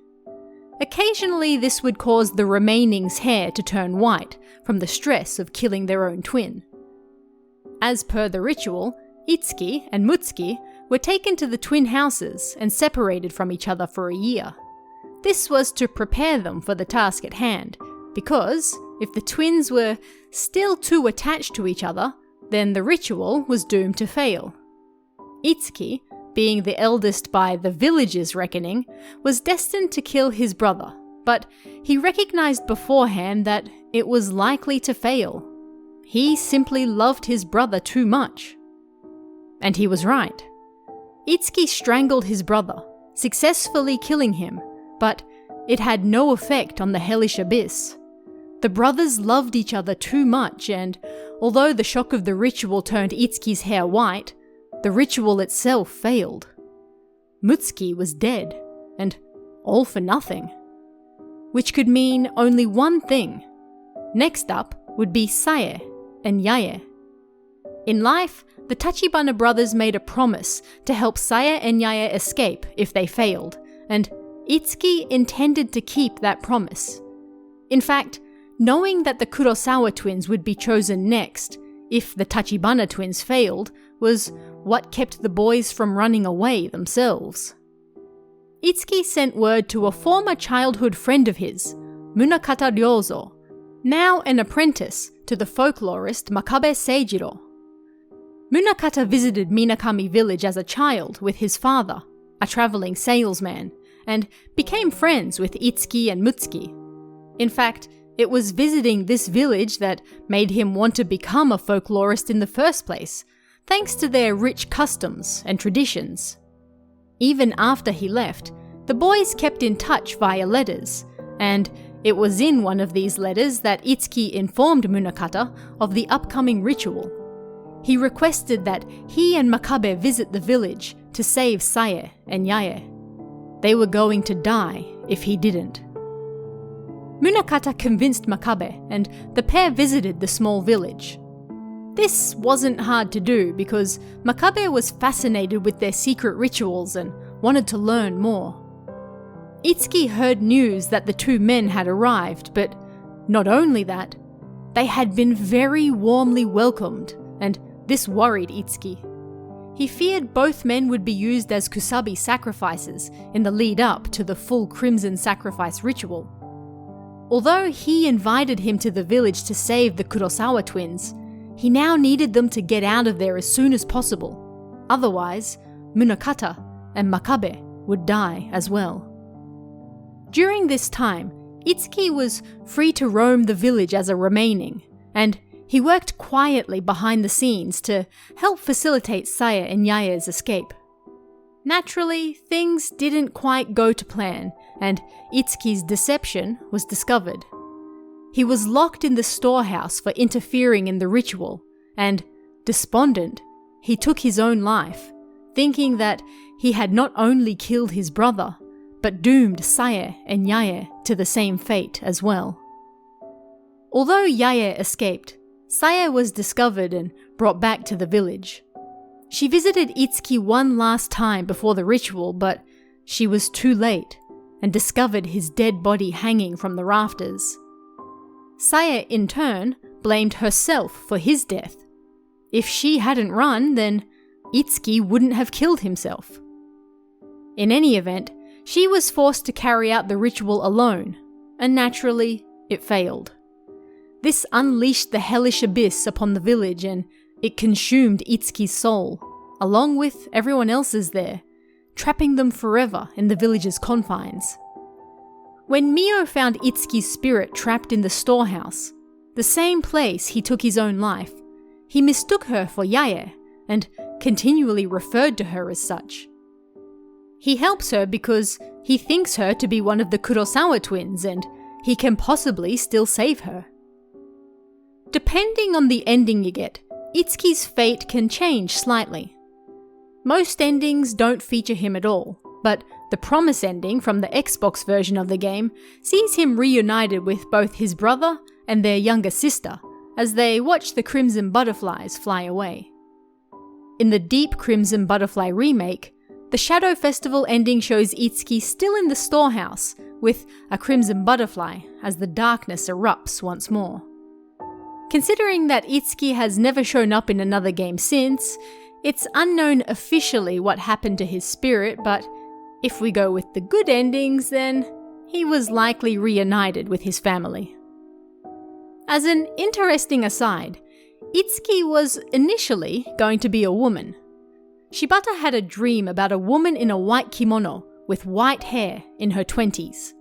S1: Occasionally this would cause the remaining's hair to turn white from the stress of killing their own twin. As per the ritual, Itsuki and Mutsuki were taken to the twin houses and separated from each other for a year. This was to prepare them for the task at hand, because if the twins were still too attached to each other, then the ritual was doomed to fail. Itsuki, being the eldest by the village's reckoning, was destined to kill his brother, but he recognized beforehand that it was likely to fail. He simply loved his brother too much. And he was right. Itsuki strangled his brother, successfully killing him, but it had no effect on the hellish abyss. The brothers loved each other too much, and although the shock of the ritual turned Itsuki's hair white, the ritual itself failed. Mutsuki was dead, and all for nothing. Which could mean only one thing. Next up would be Sae and Yae. In life, the Tachibana brothers made a promise to help Sae and Yae escape if they failed, and Itsuki intended to keep that promise. In fact, knowing that the Kurosawa twins would be chosen next, if the Tachibana twins failed, was what kept the boys from running away themselves. Itsuki sent word to a former childhood friend of his, Munakata Ryozo, now an apprentice to the folklorist Makabe Seijiro. Munakata visited Minakami village as a child with his father, a travelling salesman, and became friends with Itsuki and Mutsuki. In fact, it was visiting this village that made him want to become a folklorist in the first place, thanks to their rich customs and traditions. Even after he left, the boys kept in touch via letters, and it was in one of these letters that Itsuki informed Munakata of the upcoming ritual. He requested that he and Makabe visit the village to save Sae and Yae. They were going to die if he didn't. Munakata convinced Makabe, and the pair visited the small village. This wasn't hard to do because Makabe was fascinated with their secret rituals and wanted to learn more. Itsuki heard news that the two men had arrived, but not only that, they had been very warmly welcomed, and this worried Itsuki. He feared both men would be used as Kusabi sacrifices in the lead up to the full Crimson Sacrifice ritual. Although he invited him to the village to save the Kurosawa twins, he now needed them to get out of there as soon as possible. Otherwise, Munakata and Makabe would die as well. During this time, Itsuki was free to roam the village as a remaining, and he worked quietly behind the scenes to help facilitate Saya and Yaya's escape. Naturally, things didn't quite go to plan, and Itsuki's deception was discovered. He was locked in the storehouse for interfering in the ritual, and, despondent, he took his own life, thinking that he had not only killed his brother, but doomed Saya and Yaya to the same fate as well. Although Yaya escaped, Saya was discovered and brought back to the village. She visited Itsuki one last time before the ritual, but she was too late and discovered his dead body hanging from the rafters. Saya, in turn, blamed herself for his death. If she hadn't run, then Itsuki wouldn't have killed himself. In any event, she was forced to carry out the ritual alone, and naturally, it failed. This unleashed the hellish abyss upon the village, and it consumed Itsuki's soul, along with everyone else's there, trapping them forever in the village's confines. When Mio found Itsuki's spirit trapped in the storehouse, the same place he took his own life, he mistook her for Yaya, and continually referred to her as such. He helps her because he thinks her to be one of the Kurosawa twins, and he can possibly still save her. Depending on the ending you get, Itsuki's fate can change slightly. Most endings don't feature him at all, but the Promise ending from the Xbox version of the game sees him reunited with both his brother and their younger sister as they watch the Crimson Butterflies fly away. In the Deep Crimson Butterfly remake, the Shadow Festival ending shows Itsuki still in the storehouse with a crimson butterfly as the darkness erupts once more. Considering that Itsuki has never shown up in another game since, it's unknown officially what happened to his spirit, but if we go with the good endings, then he was likely reunited with his family. As an interesting aside, Itsuki was initially going to be a woman. Shibata had a dream about a woman in a white kimono with white hair in her 20s.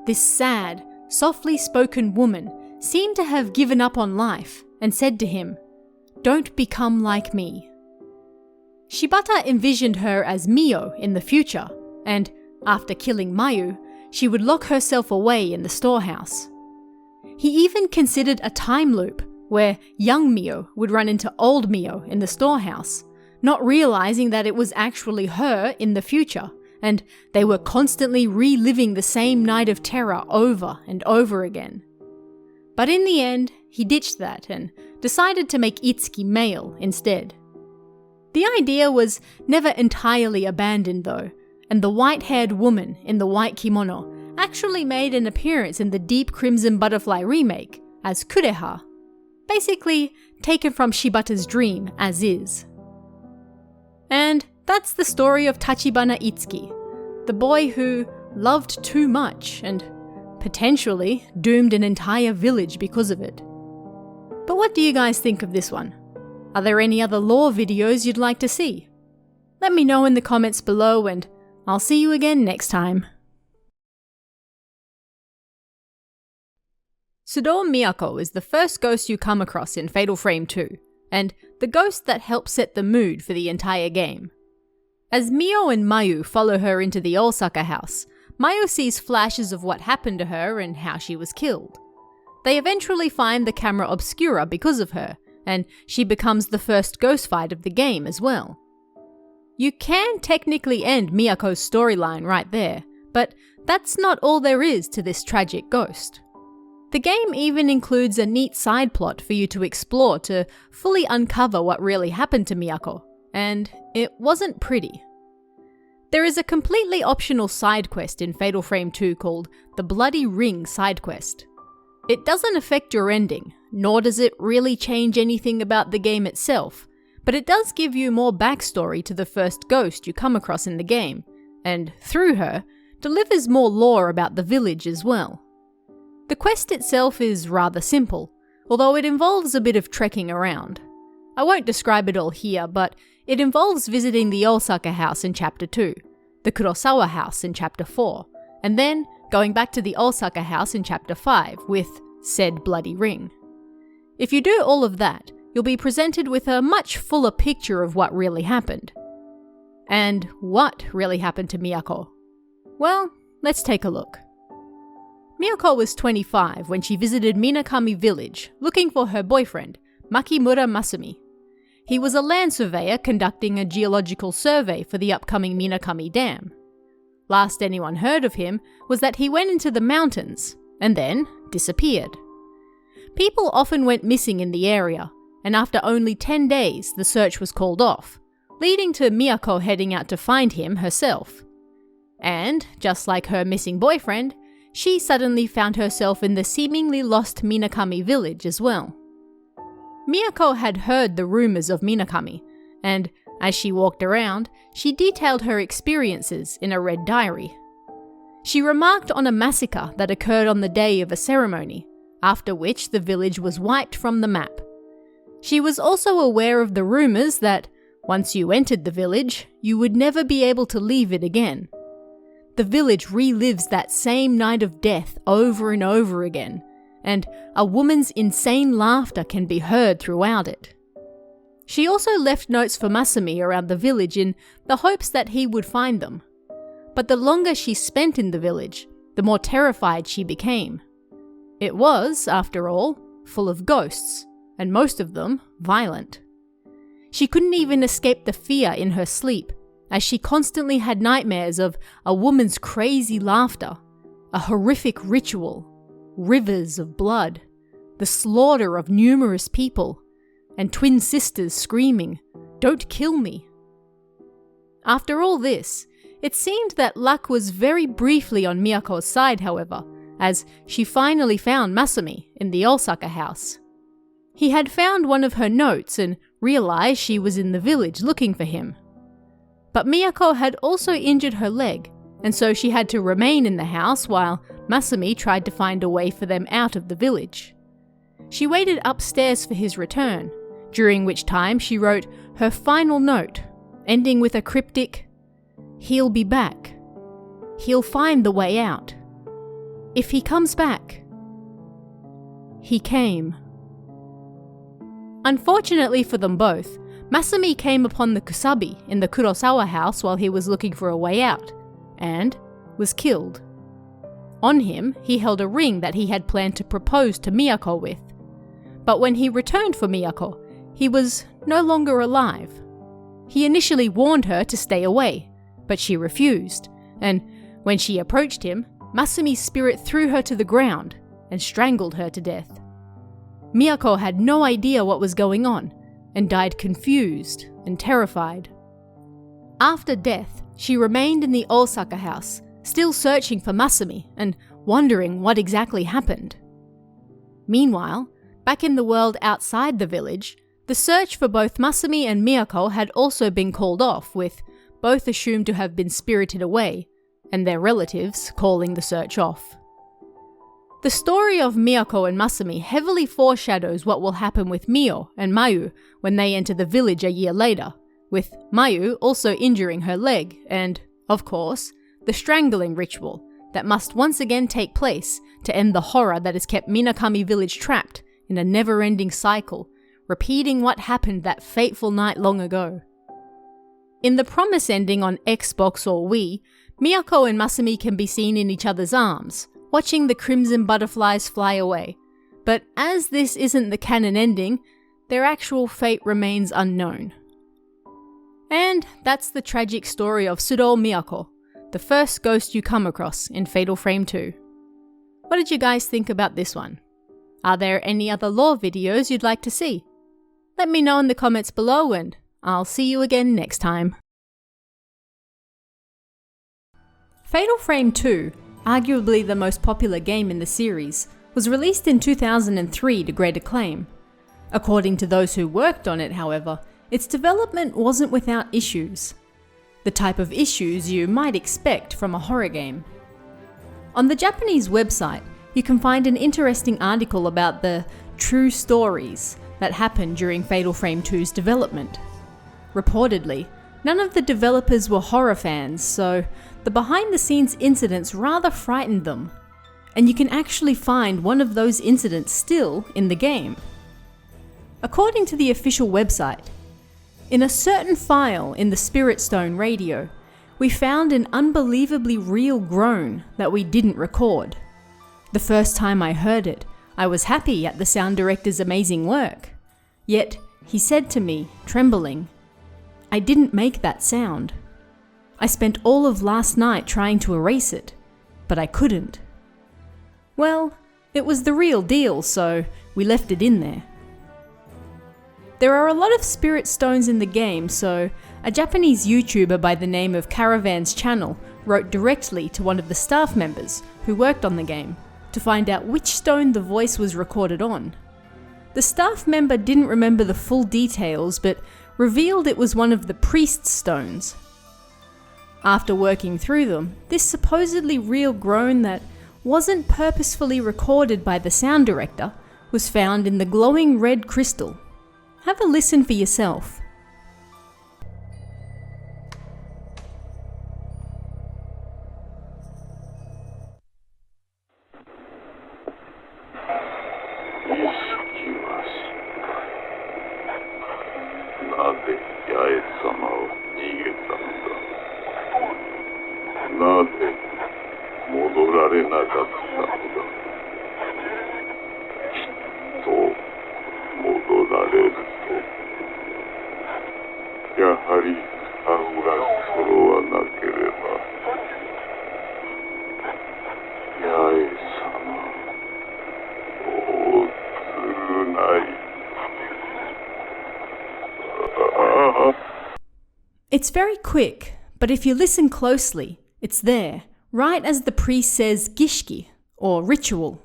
S1: This sad, softly spoken woman seemed to have given up on life and said to him, "Don't become like me." Shibata envisioned her as Mio in the future, and after killing Mayu, she would lock herself away in the storehouse. He even considered a time loop where young Mio would run into old Mio in the storehouse, not realizing that it was actually her in the future, and they were constantly reliving the same night of terror over and over again. But in the end, he ditched that and decided to make Itsuki male instead. The idea was never entirely abandoned though, and the white-haired woman in the white kimono actually made an appearance in the Deep Crimson Butterfly remake as Kureha, basically taken from Shibata's dream as is. And that's the story of Tachibana Itski, the boy who loved too much and potentially doomed an entire village because of it. But what do you guys think of this one? Are there any other lore videos you'd like to see? Let me know in the comments below, and I'll see you again next time. Sudo Mako is the first ghost you come across in Fatal Frame 2, and the ghost that helps set the mood for the entire game. As Mio and Mayu follow her into the Osaka house, Mayu sees flashes of what happened to her and how she was killed. They eventually find the camera obscura because of her, and she becomes the first ghost fight of the game as well. You can technically end Miyako's storyline right there, but that's not all there is to this tragic ghost. The game even includes a neat side plot for you to explore to fully uncover what really happened to Miyako, and it wasn't pretty. There is a completely optional side quest in Fatal Frame 2 called the Bloody Ring side quest. It doesn't affect your ending, nor does it really change anything about the game itself, but it does give you more backstory to the first ghost you come across in the game, and through her, delivers more lore about the village as well. The quest itself is rather simple, although it involves a bit of trekking around. I won't describe it all here, but it involves visiting the Osaka house in Chapter 2, the Kurosawa house in Chapter 4, and then going back to the Osaka house in Chapter 5 with said bloody ring. If you do all of that, you'll be presented with a much fuller picture of what really happened. And what really happened to Miyako? Well, let's take a look. Miyako was 25 when she visited Minakami village looking for her boyfriend, Makimura Masumi. He was a land surveyor conducting a geological survey for the upcoming Minakami Dam. Last anyone heard of him was that he went into the mountains and then disappeared. People often went missing in the area, and after only 10 days the search was called off, leading to Miyako heading out to find him herself. And, just like her missing boyfriend, she suddenly found herself in the seemingly lost Minakami village as well. Miyako had heard the rumors of Minakami, and as she walked around, she detailed her experiences in a red diary. She remarked on a massacre that occurred on the day of a ceremony, after which the village was wiped from the map. She was also aware of the rumors that, once you entered the village, you would never be able to leave it again. The village relives that same night of death over and over again, and a woman's insane laughter can be heard throughout it. She also left notes for Masumi around the village in the hopes that he would find them. But the longer she spent in the village, the more terrified she became. It was, after all, full of ghosts, and most of them violent. She couldn't even escape the fear in her sleep, as she constantly had nightmares of a woman's crazy laughter, a horrific ritual, rivers of blood, the slaughter of numerous people, and twin sisters screaming, "Don't kill me." After all this, it seemed that luck was very briefly on Miyako's side, however, as she finally found Masumi in the Osaka house. He had found one of her notes and realized she was in the village looking for him. But Miyako had also injured her leg, and so she had to remain in the house while Masumi tried to find a way for them out of the village. She waited upstairs for his return, during which time she wrote her final note, ending with a cryptic, "He'll be back. He'll find the way out. If he comes back." He came. Unfortunately for them both, Masumi came upon the Kusabi in the Kurosawa house while he was looking for a way out, and was killed. On him, he held a ring that he had planned to propose to Miyako with. But when he returned for Miyako, he was no longer alive. He initially warned her to stay away, but she refused, and when she approached him, Masumi's spirit threw her to the ground and strangled her to death. Miyako had no idea what was going on, and died confused and terrified. After death, she remained in the Osaka house, still searching for Masumi and wondering what exactly happened. Meanwhile, back in the world outside the village, the search for both Masumi and Miyako had also been called off, with both assumed to have been spirited away, and their relatives calling the search off. The story of Miyako and Masumi heavily foreshadows what will happen with Mio and Mayu when they enter the village a year later, with Mayu also injuring her leg and, of course, the strangling ritual that must once again take place to end the horror that has kept Minakami village trapped in a never-ending cycle, repeating what happened that fateful night long ago. In the promise ending on Xbox or Wii, Miyako and Masumi can be seen in each other's arms, watching the crimson butterflies fly away. But as this isn't the canon ending, their actual fate remains unknown. And that's the tragic story of Sudo Mako, the first ghost you come across in Fatal Frame 2. What did you guys think about this one? Are there any other lore videos you'd like to see? Let me know in the comments below, and I'll see you again next time. Fatal Frame 2, arguably the most popular game in the series, was released in 2003 to great acclaim. According to those who worked on it, however, its development wasn't without issues. The type of issues you might expect from a horror game. On the Japanese website, you can find an interesting article about the true stories that happened during Fatal Frame 2's development. Reportedly, None of the developers were horror fans, so the behind-the-scenes incidents rather frightened them, and you can actually find one of those incidents still in the game. According to the official website, in a certain file in the Spirit Stone radio, we found an unbelievably real groan that we didn't record. The first time I heard it, I was happy at the sound director's amazing work. Yet, he said to me, trembling, "I didn't make that sound. I spent all of last night trying to erase it, but I couldn't." Well, it was the real deal, so we left it in there. There are a lot of spirit stones in the game, so a Japanese YouTuber by the name of Caravan's Channel wrote directly to one of the staff members who worked on the game to find out which stone the voice was recorded on. The staff member didn't remember the full details, but revealed it was one of the priest's stones. After working through them, this supposedly real groan that wasn't purposefully recorded by the sound director was found in the glowing red crystal. Have a listen for yourself. It's very quick, but if you listen closely, it's there, right as the priest says gishki, or ritual.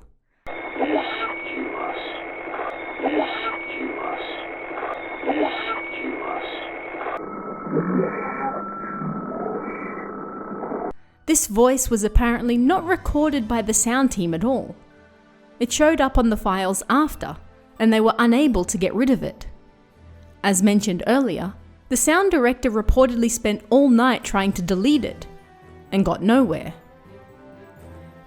S1: This voice was apparently not recorded by the sound team at all. It showed up on the files after, and they were unable to get rid of it. As mentioned earlier, the sound director reportedly spent all night trying to delete it, and got nowhere.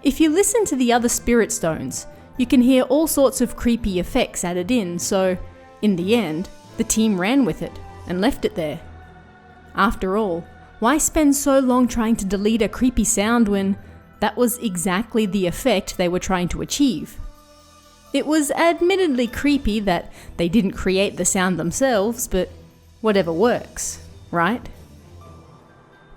S1: If you listen to the other spirit stones, you can hear all sorts of creepy effects added in, so, in the end, the team ran with it, and left it there. After all, why spend so long trying to delete a creepy sound when that was exactly the effect they were trying to achieve? It was admittedly creepy that they didn't create the sound themselves, but whatever works, right?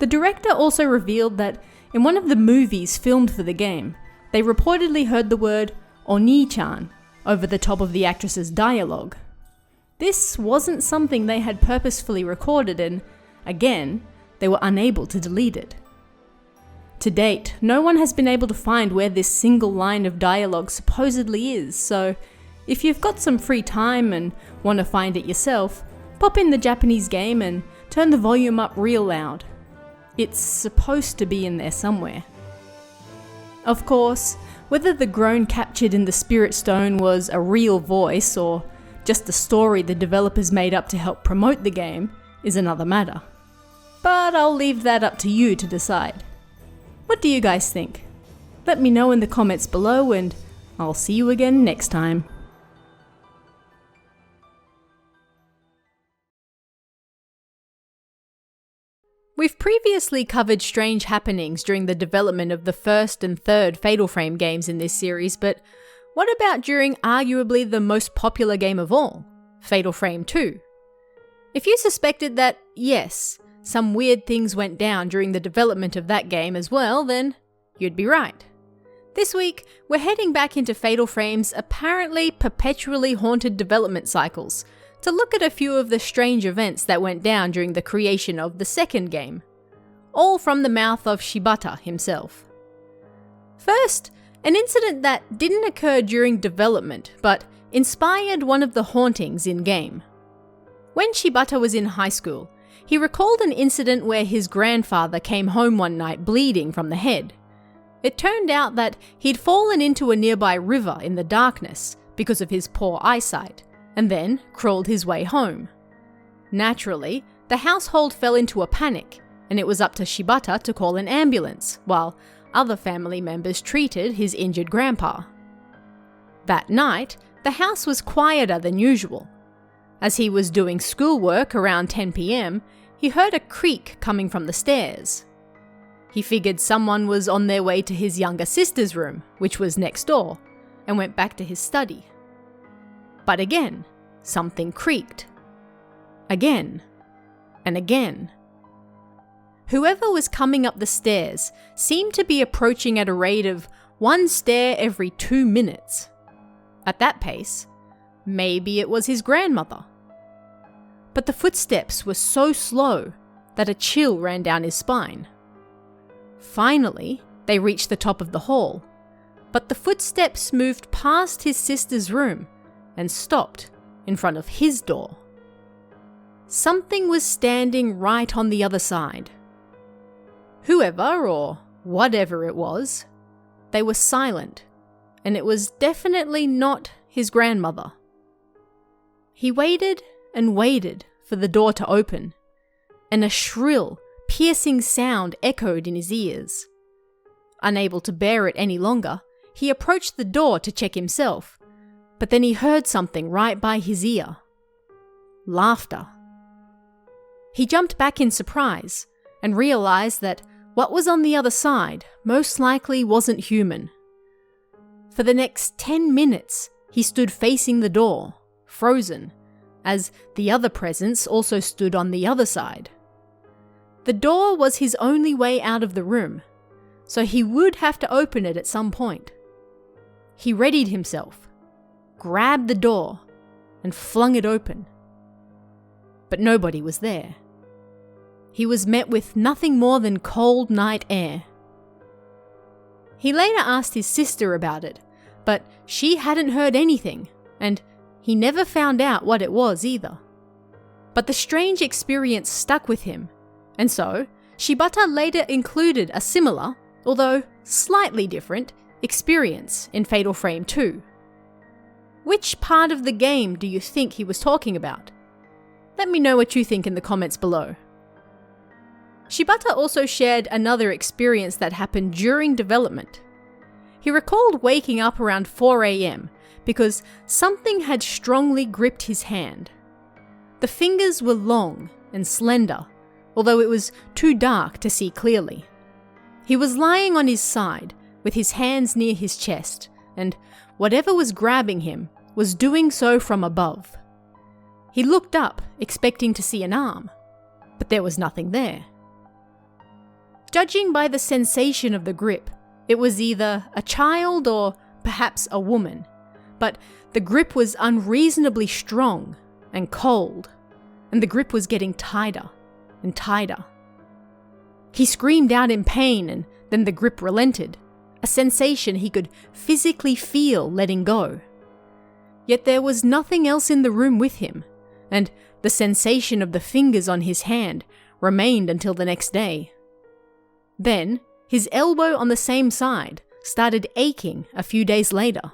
S1: The director also revealed that in one of the movies filmed for the game, they reportedly heard the word Oni-chan over the top of the actress's dialogue. This wasn't something they had purposefully recorded, and again, they were unable to delete it. To date, no one has been able to find where this single line of dialogue supposedly is, so if you've got some free time and want to find it yourself, pop in the Japanese game and turn the volume up real loud. It's supposed to be in there somewhere. Of course, whether the groan captured in the Spirit Stone was a real voice or just a story the developers made up to help promote the game is another matter. But I'll leave that up to you to decide. What do you guys think? Let me know in the comments below, and I'll see you again next time. We've previously covered strange happenings during the development of the first and third Fatal Frame games in this series, but what about during arguably the most popular game of all, Fatal Frame 2? If you suspected that, yes, some weird things went down during the development of that game as well, then you'd be right. This week, we're heading back into Fatal Frame's apparently perpetually haunted development cycles, to look at a few of the strange events that went down during the creation of the second game, all from the mouth of Shibata himself. First, an incident that didn't occur during development, but inspired one of the hauntings in-game. When Shibata was in high school, he recalled an incident where his grandfather came home one night bleeding from the head. It turned out that he'd fallen into a nearby river in the darkness because of his poor eyesight, and then crawled his way home. Naturally, the household fell into a panic, and it was up to Shibata to call an ambulance, while other family members treated his injured grandpa. That night, the house was quieter than usual. As he was doing schoolwork around 10 p.m, he heard a creak coming from the stairs. He figured someone was on their way to his younger sister's room, which was next door, and went back to his study. But again, something creaked. Again, and again. Whoever was coming up the stairs seemed to be approaching at a rate of 1 stair every 2 minutes. At that pace, maybe it was his grandmother. But the footsteps were so slow that a chill ran down his spine. Finally, they reached the top of the hall, but the footsteps moved past his sister's room and stopped in front of his door. Something was standing right on the other side. Whoever or whatever it was, they were silent, and it was definitely not his grandmother. He waited and waited for the door to open, and a shrill, piercing sound echoed in his ears. Unable to bear it any longer, he approached the door to check himself, but then he heard something right by his ear. Laughter. He jumped back in surprise and realized that what was on the other side most likely wasn't human. For the next 10 minutes, he stood facing the door, frozen, as the other presence also stood on the other side. The door was his only way out of the room, so he would have to open it at some point. He readied himself, grabbed the door, and flung it open. But nobody was there. He was met with nothing more than cold night air. He later asked his sister about it, but she hadn't heard anything, and he never found out what it was either. But the strange experience stuck with him, and so Shibata later included a similar, although slightly different, experience in Fatal Frame 2. Which part of the game do you think he was talking about? Let me know what you think in the comments below. Shibata also shared another experience that happened during development. He recalled waking up around 4 a.m. because something had strongly gripped his hand. The fingers were long and slender, although it was too dark to see clearly. He was lying on his side, with his hands near his chest, and whatever was grabbing him was doing so from above. He looked up, expecting to see an arm, but there was nothing there. Judging by the sensation of the grip, it was either a child or perhaps a woman, but the grip was unreasonably strong and cold, and the grip was getting tighter and tighter. He screamed out in pain, and then the grip relented, a sensation he could physically feel letting go. Yet there was nothing else in the room with him, and the sensation of the fingers on his hand remained until the next day. Then, his elbow on the same side started aching a few days later.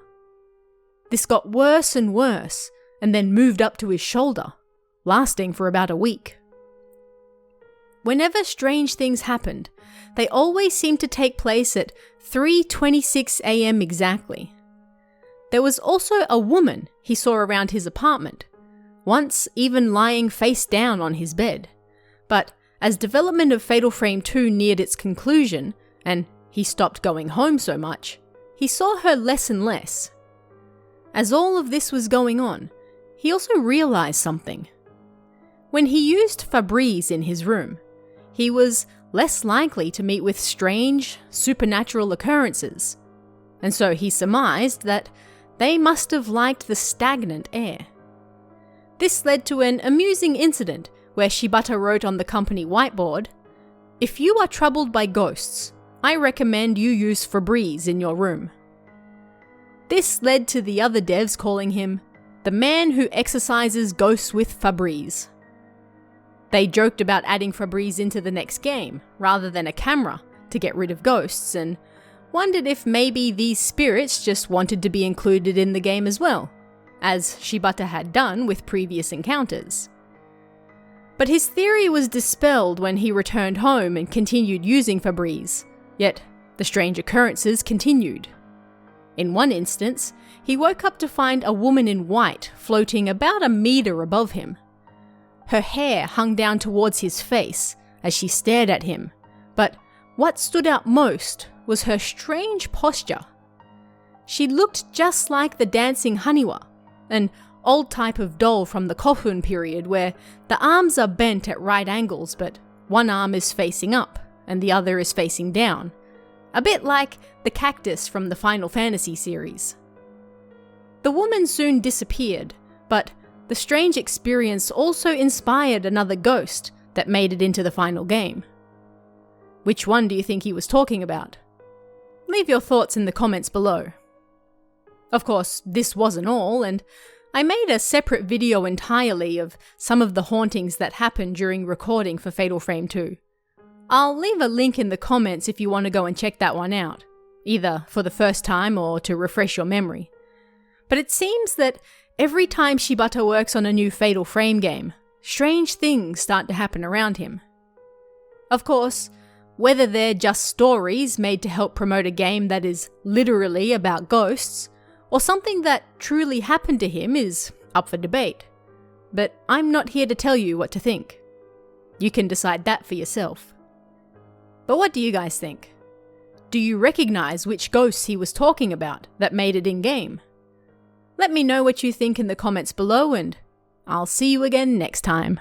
S1: This got worse and worse, and then moved up to his shoulder, lasting for about a week. Whenever strange things happened, they always seemed to take place at 3:26 a.m. exactly. There was also a woman he saw around his apartment, once even lying face down on his bed. But as development of Fatal Frame 2 neared its conclusion, and he stopped going home so much, he saw her less and less. As all of this was going on, he also realized something. When he used Febreze in his room, he was less likely to meet with strange, supernatural occurrences, and so he surmised that they must have liked the stagnant air. This led to an amusing incident where Shibata wrote on the company whiteboard, "If you are troubled by ghosts, I recommend you use Febreze in your room." This led to the other devs calling him the man who exorcises ghosts with Febreze. They joked about adding Febreze into the next game, rather than a camera, to get rid of ghosts, and wondered if maybe these spirits just wanted to be included in the game as well, as Shibata had done with previous encounters. But his theory was dispelled when he returned home and continued using Febreze, yet the strange occurrences continued. In one instance, he woke up to find a woman in white floating about a meter above him. Her hair hung down towards his face as she stared at him, but what stood out most was her strange posture. She looked just like the dancing Haniwa, an old type of doll from the Kofun period where the arms are bent at right angles but one arm is facing up and the other is facing down, a bit like the cactus from the Final Fantasy series. The woman soon disappeared, but the strange experience also inspired another ghost that made it into the final game. Which one do you think he was talking about? Leave your thoughts in the comments below. Of course, this wasn't all, and I made a separate video entirely of some of the hauntings that happened during recording for Fatal Frame 2. I'll leave a link in the comments if you want to go and check that one out, either for the first time or to refresh your memory. But it seems that every time Shibata works on a new Fatal Frame game, strange things start to happen around him. Of course, whether they're just stories made to help promote a game that is literally about ghosts, or something that truly happened to him is up for debate. But I'm not here to tell you what to think. You can decide that for yourself. But what do you guys think? Do you recognize which ghosts he was talking about that made it in-game? Let me know what you think in the comments below, and I'll see you again next time.